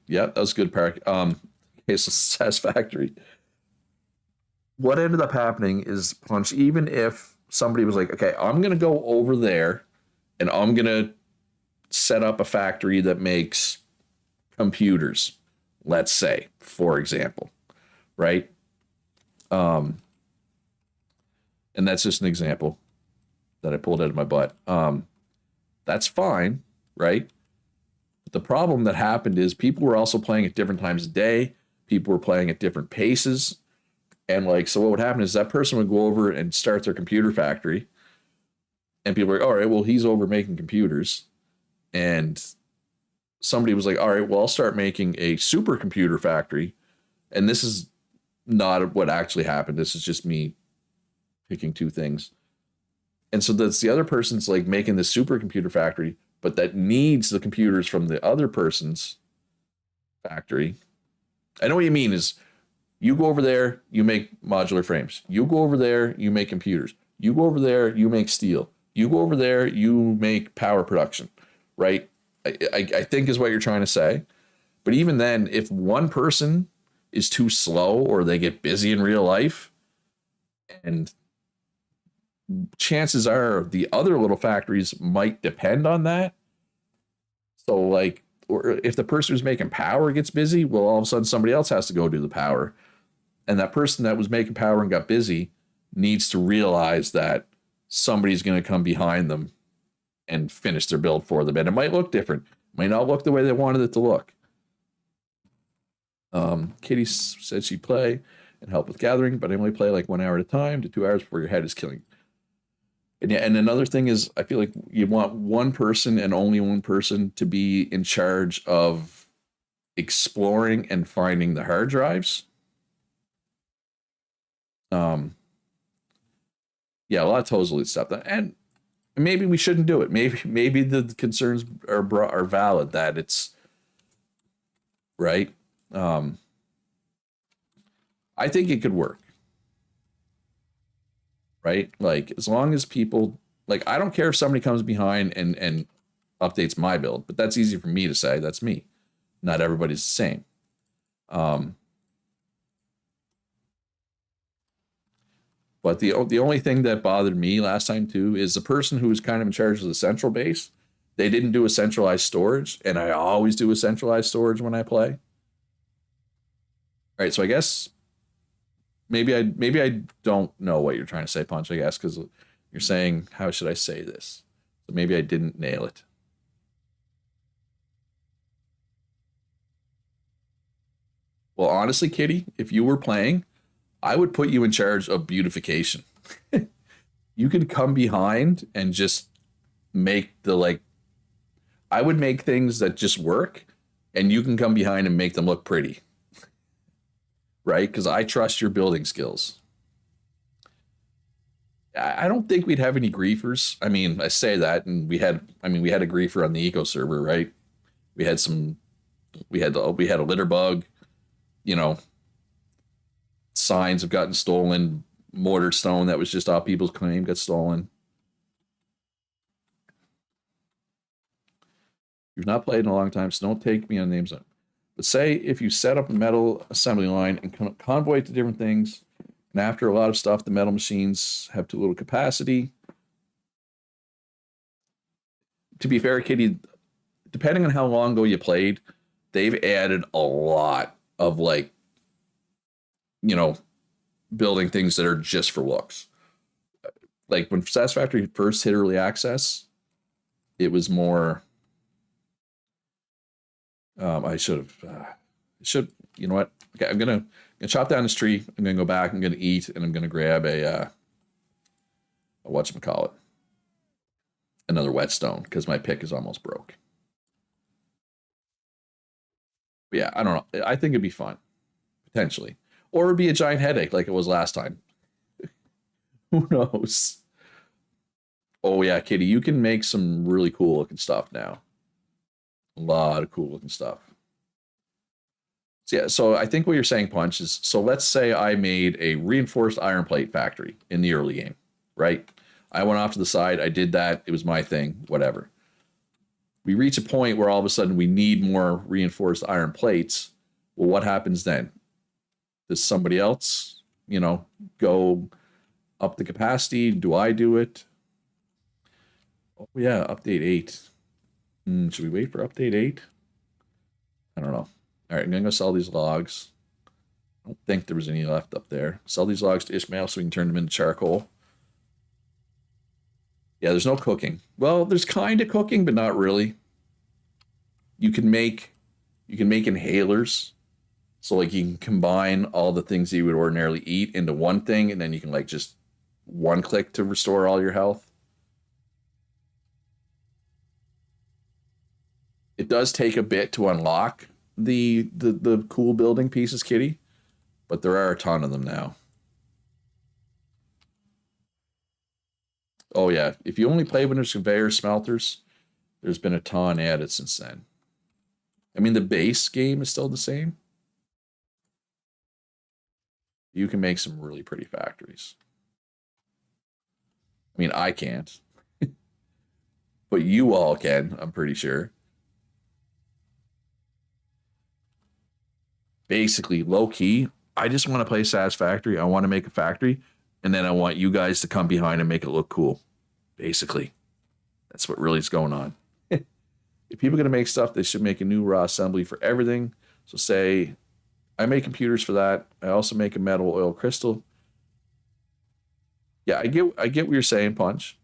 Yeah, that was good, Park. Okay, so Satisfactory. What ended up happening is, Punch, even if somebody was like, okay, I'm going to go over there and I'm going to set up a factory that makes computers, let's say, for example, right? And that's just an example that I pulled out of my butt. That's fine, right? But the problem that happened is people were also playing at different times of day. People were playing at different paces. And like, so what would happen is that person would go over and start their computer factory. And people were like, all right, well, he's over making computers. And somebody was like, all right, well, I'll start making a supercomputer factory. And this is not what actually happened. This is just me picking 2 things. And so that's the other person's like making the supercomputer factory, but that needs the computers from the other person's factory. I know what you mean is you go over there, you make modular frames. You go over there, you make computers. You go over there, you make steel. You go over there, you make power production, right? I think is what you're trying to say. But even then, if one person is too slow or they get busy in real life, and chances are the other little factories might depend on that. So like, or if the person who's making power gets busy, well, all of a sudden somebody else has to go do the power. And that person that was making power and got busy needs to realize that somebody's going to come behind them and finish their build for them. And it might look different. It might not look the way they wanted it to look. Kitty said she'd play and help with gathering, but I only play like 1 hour at a time to 2 hours before your head is killing. And yeah, and another thing is, I feel like you want one person and only one person to be in charge of exploring and finding the hard drives. Yeah, a lot of totally stuff. And maybe we shouldn't do it. Maybe the concerns are valid that it's right. I think it could work, right? Like as long as people like, I don't care if somebody comes behind and updates my build, but that's easy for me to say. That's me. Not everybody's the same. Um, but the only thing that bothered me last time too is the person who was kind of in charge of the central base. They didn't do a centralized storage, and I always do a centralized storage when I play. All right, so I guess maybe I don't know what you're trying to say, Punch. I guess because you're saying how should I say this? So maybe I didn't nail it. Well, honestly, Kitty, if you were playing, I would put you in charge of beautification. You could come behind and just make the like I would make things that just work and you can come behind and make them look pretty, right? Because I trust your building skills. I don't think we'd have any griefers. I mean, I say that, and we had a griefer on the eco server, right? We had some, we had a litter bug. You know, signs have gotten stolen. Mortar stone that was just off people's claim got stolen. You've not played in a long time, so don't take me on names. But say if you set up a metal assembly line and convoy to different things, and after a lot of stuff, the metal machines have too little capacity. To be fair, Kitty, depending on how long ago you played, they've added a lot of like, you know, building things that are just for looks. Like when Satisfactory first hit early access, it was more. I should, you know what? Okay, gonna chop down this tree. I'm gonna go back. I'm gonna eat, and I'm gonna grab a whatchamacallit, another whetstone because my pick is almost broke. But yeah, I don't know. I think it'd be fun potentially, or it'd be a giant headache like it was last time. Who knows? Oh yeah, Kitty, you can make some really cool looking stuff now. A lot of cool looking stuff. So yeah, so I think what you're saying, Punch, is so let's say I made a reinforced iron plate factory in the early game, right? I went off to the side, I did that, it was my thing, whatever. We reach a point where all of a sudden we need more reinforced iron plates. Well, what happens then? Does somebody else, you know, go up the capacity? Do I do it? Oh yeah, update 8. Should we wait for update 8? I don't know. All right, I'm gonna go sell these logs. I don't think there was any left up there. Sell these logs to Ishmael so we can turn them into charcoal. Yeah, there's no cooking. Well, there's kind of cooking, but not really. You can make inhalers. So like you can combine all the things that you would ordinarily eat into one thing, and then you can like just one click to restore all your health. It does take a bit to unlock the cool building pieces, Kitty, but there are a ton of them now. Oh yeah, if you only play when there's conveyor smelters, there's been a ton added since then. I mean, the base game is still the same. You can make some really pretty factories. I mean, I can't, but you all can, I'm pretty sure. Basically, low key, I just want to play Satisfactory. I want to make a factory, and then I want you guys to come behind and make it look cool. Basically, that's what really is going on. If people are going to make stuff, they should make a new raw assembly for everything. So say I make computers for that. I also make a metal oil crystal. Yeah, I get what you're saying, Punch.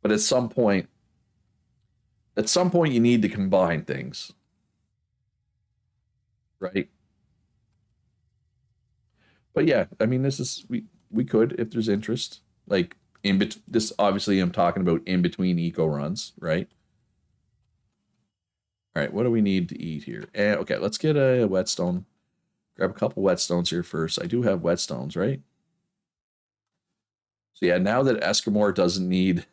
But at some point you need to combine things, right? But yeah, I mean this is we could if there's interest. Like this obviously I'm talking about in between eco runs, right? All right, what do we need to eat here? Okay, let's get a whetstone. Grab a couple whetstones here first. I do have whetstones, right? So yeah, now that Eskimore doesn't need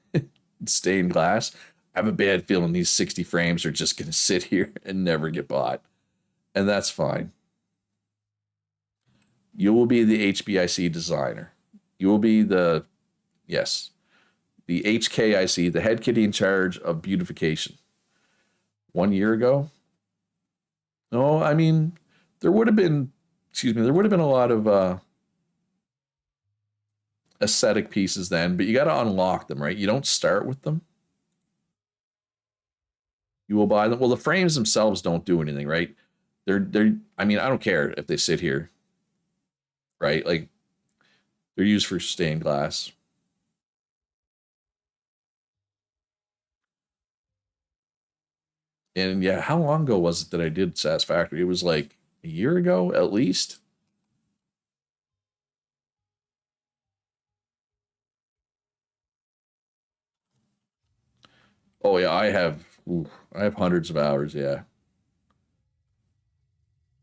stained glass, I have a bad feeling these 60 frames are just going to sit here and never get bought. And that's fine. You will be the HBIC designer. You will be the, yes, the HKIC, the head kitty in charge of beautification. 1 year ago? No, I mean, there would have been, excuse me, there would have been a lot of aesthetic pieces then, but you got to unlock them, right? You don't start with them. You will buy them. Well, the frames themselves don't do anything, right? They're I mean, I don't care if they sit here, right? Like they're used for stained glass. And yeah, how long ago was it that I did Satisfactory? It was like a year ago at least. Oh yeah, I have hundreds of hours, yeah.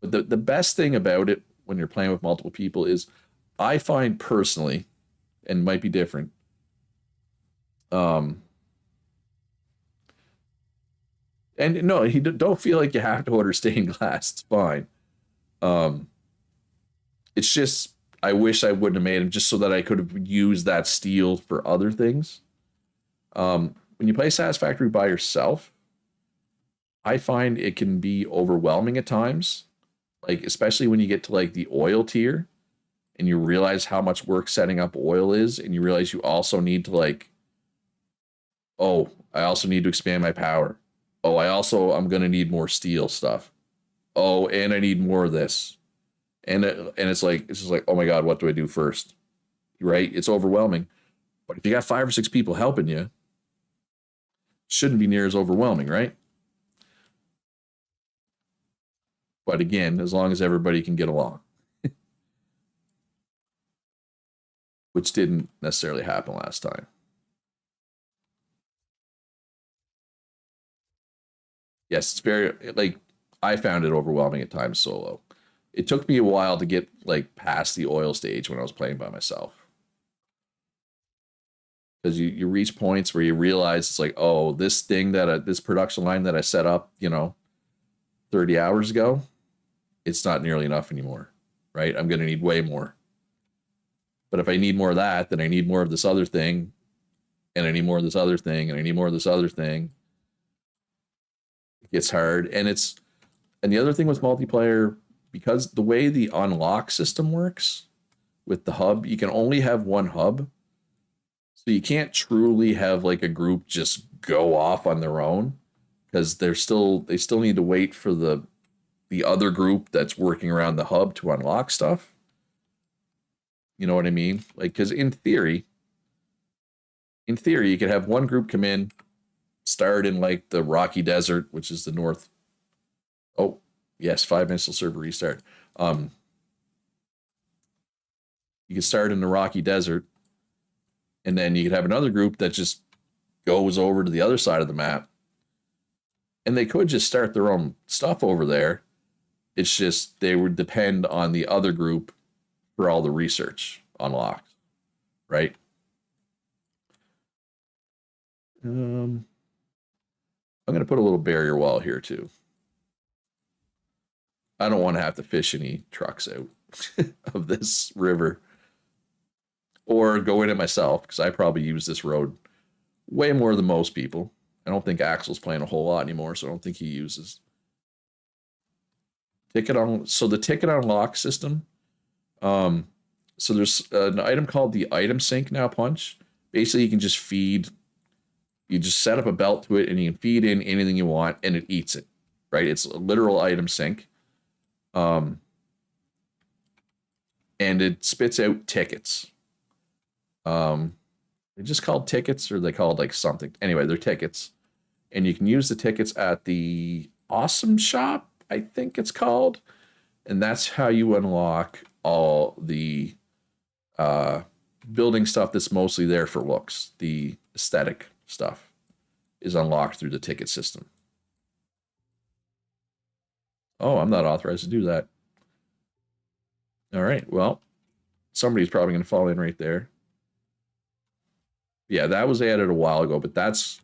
But the best thing about it when you're playing with multiple people is I find personally, and might be different, um, and no, you don't feel like you have to order stained glass. It's fine. Um, it's just I wish I wouldn't have made them just so that I could have used that steel for other things. When you play Satisfactory by yourself, I find it can be overwhelming at times. Like especially when you get to like the oil tier and you realize how much work setting up oil is, and you realize you also need to like, oh, I also need to expand my power. Oh, I'm gonna need more steel stuff. Oh, and I need more of this. And it's just like, oh my god, what do I do first? Right? It's overwhelming. But if you got 5 or 6 people helping you, it shouldn't be near as overwhelming, right? But again, as long as everybody can get along, which didn't necessarily happen last time. Yes, it's very like I found it overwhelming at times solo. It took me a while to get like past the oil stage when I was playing by myself. Because you reach points where you realize it's like, oh, this thing this production line that I set up, 30 hours ago, it's not nearly enough anymore, right? I'm going to need way more. But if I need more of that, then I need more of this other thing, and I need more of this other thing, and I need more of this other thing. It gets hard. And the other thing with multiplayer, because the way the unlock system works with the hub, you can only have one hub. So you can't truly have like a group just go off on their own because they still need to wait for the other group that's working around the hub to unlock stuff. You know what I mean? Like, because in theory, you could have one group come in, start in like the Rocky Desert, which is the north. Oh, yes, 5 minutes till server restart. You could start in the Rocky Desert, and then you could have another group that just goes over to the other side of the map, and they could just start their own stuff over there. It's just they would depend on the other group for all the research unlocked, right? I'm going to put a little barrier wall here too. I don't want to have to fish any trucks out of this river or go in it myself because I probably use this road way more than most people. I don't think Axel's playing a whole lot anymore, so I don't think he uses ticket on. So the ticket unlock system. So there's an item called the item sync now punch. Basically, you can just feed. You just set up a belt to it, and you can feed in anything you want, and it eats it. Right? It's a literal item sync. And it spits out tickets. They're just called tickets, or they called like something. Anyway, they're tickets, and you can use the tickets at the Awesome Shop, I think it's called, and that's how you unlock all the building stuff that's mostly there for looks. The aesthetic stuff is unlocked through the ticket system. Oh, I'm not authorized to do that. All right, well, somebody's probably going to fall in right there. Yeah, that was added a while ago, but that's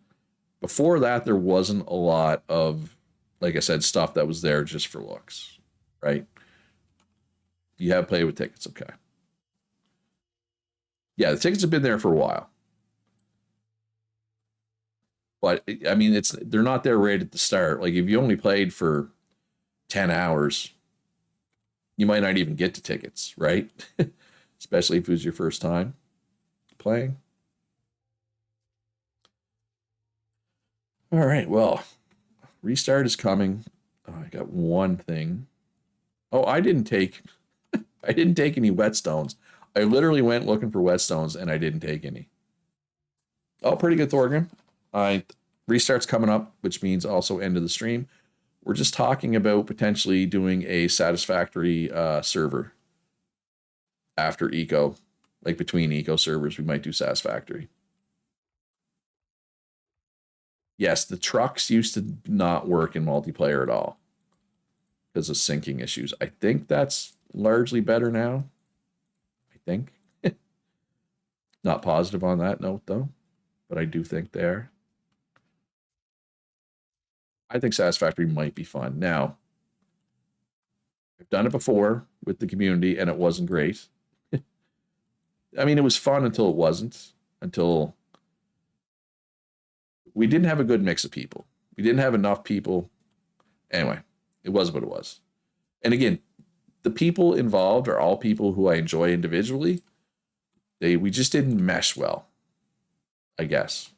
before that there wasn't a lot of, like I said, stuff that was there just for looks, right? You have played with tickets, okay. Yeah, the tickets have been there for a while. But I mean, they're not there right at the start. Like if you only played for 10 hours, you might not even get to tickets, right? Especially if it was your first time playing. All right, well, restart is coming. Oh, I got one thing. Oh, I didn't take any whetstones. I literally went looking for whetstones and I didn't take any. Oh, pretty good, Thorgrim. Restart's coming up, which means also end of the stream. We're just talking about potentially doing a satisfactory server after eco, like between eco servers. We might do satisfactory. Yes, the trucks used to not work in multiplayer at all because of syncing issues. I think that's largely better now. I think. Not positive on that note, though, but I do think they are. I think Satisfactory might be fun. Now, I've done it before with the community, and it wasn't great. I mean, it was fun until it wasn't, until we didn't have a good mix of people. We didn't have enough people. Anyway, it was what it was. And again, the people involved are all people who I enjoy individually. We just didn't mesh well, I guess.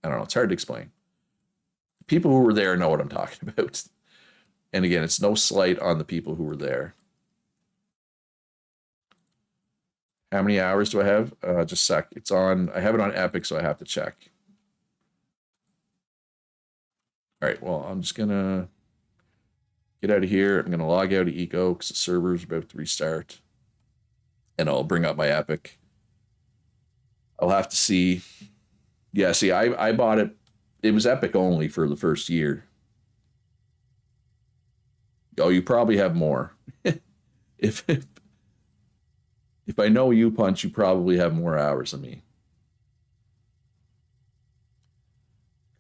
I don't know. It's hard to explain. People who were there know what I'm talking about. And again, it's no slight on the people who were there. How many hours do I have? Just a sec. It's on. I have it on Epic, so I have to check. All right. Well, I'm just gonna get out of here. I'm gonna log out of Eco because the server's about to restart, and I'll bring up my Epic. I'll have to see. Yeah, see, I bought it. It was Epic only for the first year. Oh, you probably have more. if I know you, Punch, you probably have more hours than me.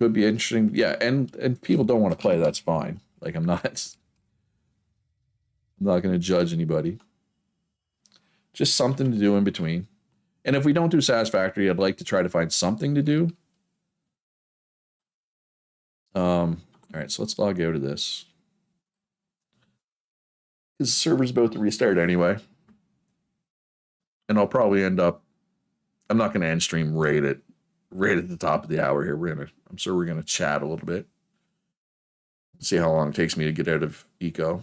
Could be interesting. Yeah, and people don't want to play, that's fine. Like I'm not going to judge anybody. Just something to do in between. And if we don't do Satisfactory, I'd like to try to find something to do. All right, so let's log out of this. Because the server's about to restart anyway. And I'll probably end up, I'm not going to end stream right at the top of the hour here. I'm sure we're going to chat a little bit. See how long it takes me to get out of Eco.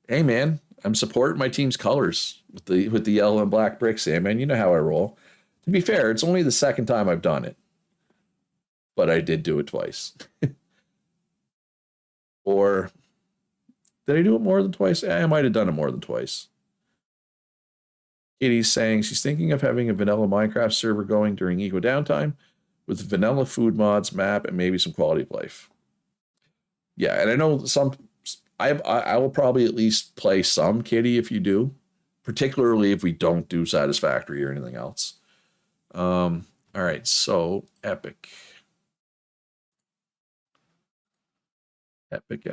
Hey man, I'm supporting my team's colors with the yellow and black bricks, hey man. You know how I roll. To be fair, it's only the second time I've done it. But I did do it twice. Or did I do it more than twice? I might have done it more than twice. Katie's saying she's thinking of having a vanilla Minecraft server going during eco downtime with vanilla food mods, map, and maybe some quality of life. Yeah, and I know I will probably at least play some, Kitty, if you do, particularly if we don't do Satisfactory or anything else. All right, so Epic. Epic.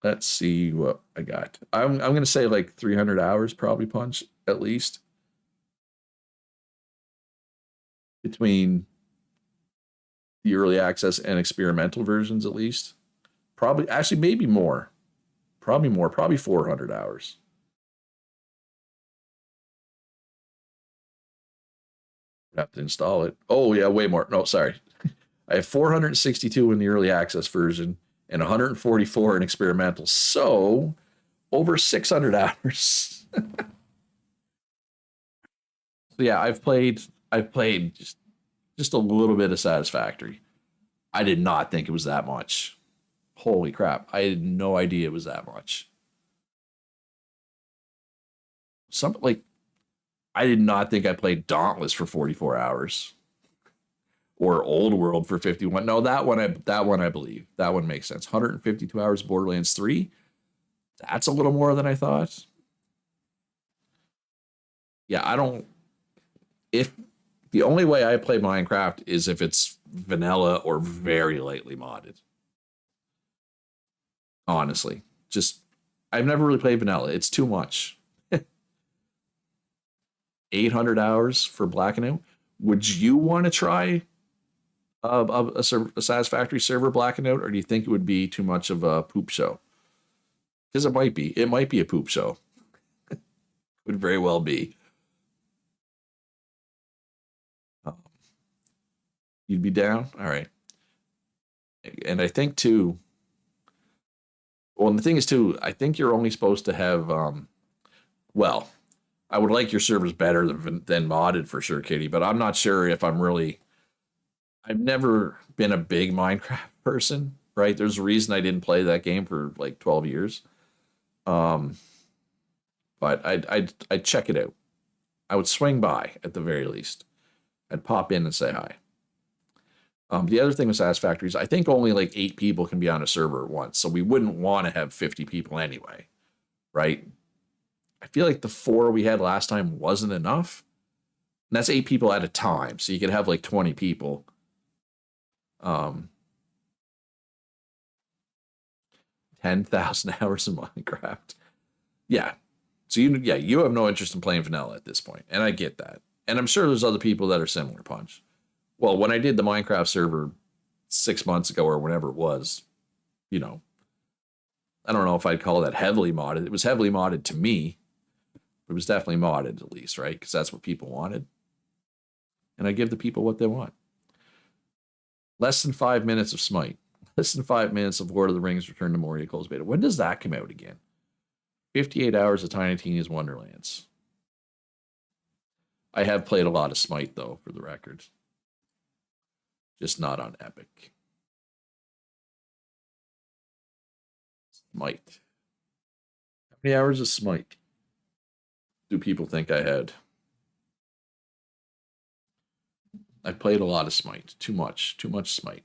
Let's see what I got. I'm gonna say like 300 hours probably, Punch, at least. Between the early access and experimental versions, at least. Probably, actually, maybe more. Probably 400 hours. Have to install it. Oh, yeah, way more. No, sorry. I have 462 in the early access version and 144 in experimental. So, over 600 hours. So yeah, I've played just a little bit of Satisfactory. I did not think it was that much. Holy crap. I had no idea it was that much. I did not think I played Dauntless for 44 hours. Or Old World for 51. No, that one I believe. That one makes sense. 152 hours Borderlands 3. That's a little more than I thought. Yeah, If the only way I play Minecraft is if it's vanilla or very lightly modded. Honestly, just I've never really played vanilla. It's too much. 800 hours for blacking out. Would you want to try a Satisfactory server blacking out, or do you think it would be too much of a poop show? Because it might be. It might be a poop show. Could very well be. Um, you'd be down? All right. And I think too, well, and the thing is too, I think you're only supposed to have well, I would like your servers better than modded for sure, Kitty, but I'm not sure if I'm really I've never been a big Minecraft person, right? There's a reason I didn't play that game for like 12 years. Um, but I'd check it out. I would swing by at the very least. I'd pop in and say hi. The other thing with Satisfactory is I think only like 8 people can be on a server at once, so we wouldn't want to have 50 people anyway, right? I feel like the 4 we had last time wasn't enough. And that's 8 people at a time, so you could have like 20 people. 10,000 hours in Minecraft. Yeah. So you have no interest in playing vanilla at this point, and I get that. And I'm sure there's other people that are similar, Punch. Well, when I did the Minecraft server 6 months ago or whenever it was, you know, I don't know if I'd call that heavily modded. It was heavily modded to me. It was definitely modded at least, right? Because that's what people wanted. And I give the people what they want. Less than 5 minutes of Smite. Less than 5 minutes of Lord of the Rings Return to Moria Closed Beta. When does that come out again? 58 hours of Tiny Tina's Wonderlands. I have played a lot of Smite, though, for the record. Just not on Epic. Smite. How many hours of Smite do people think I had? I played a lot of Smite. Too much. Too much Smite.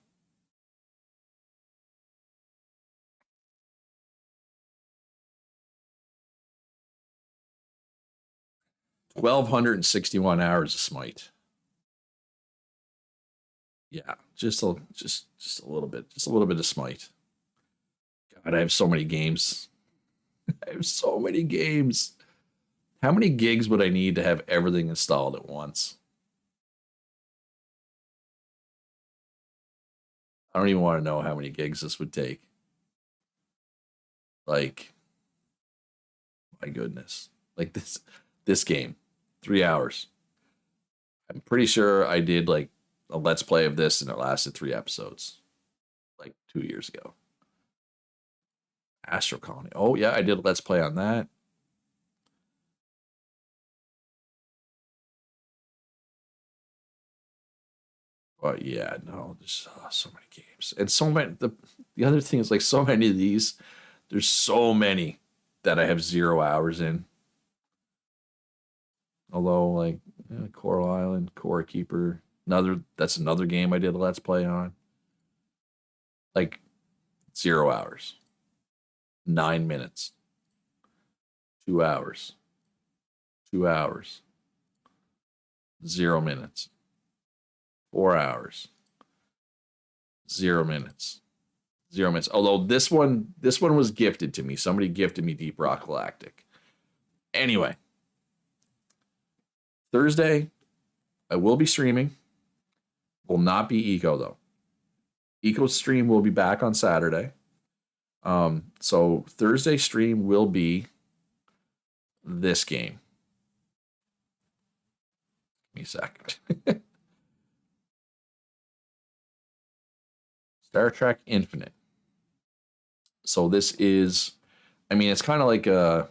1,261 hours of Smite. Yeah, just a little bit. Just a little bit of Smite. God, I have so many games. I have so many games. How many gigs would I need to have everything installed at once? I don't even want to know how many gigs this would take. Like, my goodness. Like this game, 3 hours. I'm pretty sure I did like a let's play of this and it lasted 3 episodes, like 2 years ago. Astro Colony. Oh yeah, I did a let's play on that. But yeah, no, there's so many games and so many. The other thing is like so many of these. There's so many that I have 0 hours in. Although like Coral Island, Core Keeper, that's another game I did a let's play on. Like 0 hours, 9 minutes, 2 hours, 2 hours, 0 minutes, 4 hours, 0 minutes, 0 minutes. Although this one was gifted to me. Somebody gifted me Deep Rock Galactic. Anyway, Thursday, I will be streaming. Will not be Eco though. Eco stream will be back on Saturday. So Thursday stream will be this game. Give me a second. Star Trek Infinite. So this is, I mean, it's kind of like an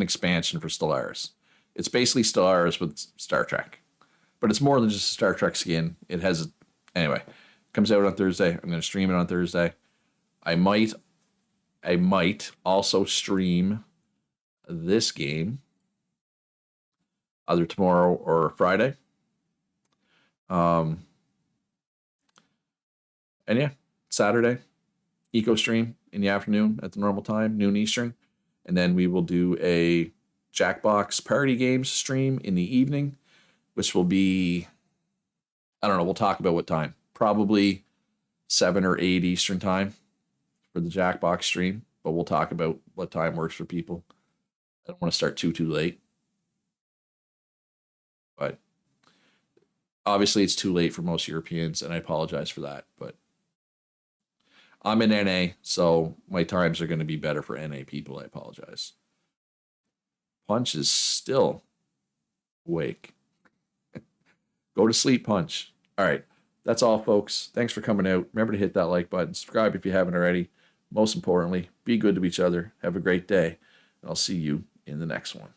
expansion for Stellaris. It's basically Stellaris with Star Trek, but it's more than just a Star Trek skin. It has, anyway, comes out on Thursday. I'm going to stream it on Thursday. I might also stream this game either tomorrow or Friday. And yeah, Saturday, Eco stream in the afternoon at the normal time, noon Eastern. And then we will do a Jackbox Party Games stream in the evening, which will be, I don't know, we'll talk about what time. Probably 7 or 8 Eastern time for the Jackbox stream, but we'll talk about what time works for people. I don't want to start too late. But obviously it's too late for most Europeans, and I apologize for that. But I'm in NA, so my times are going to be better for NA people. I apologize. Punch is still awake. Go to sleep, Punch. All right. That's all, folks. Thanks for coming out. Remember to hit that like button. Subscribe if you haven't already. Most importantly, be good to each other. Have a great day. And I'll see you in the next one.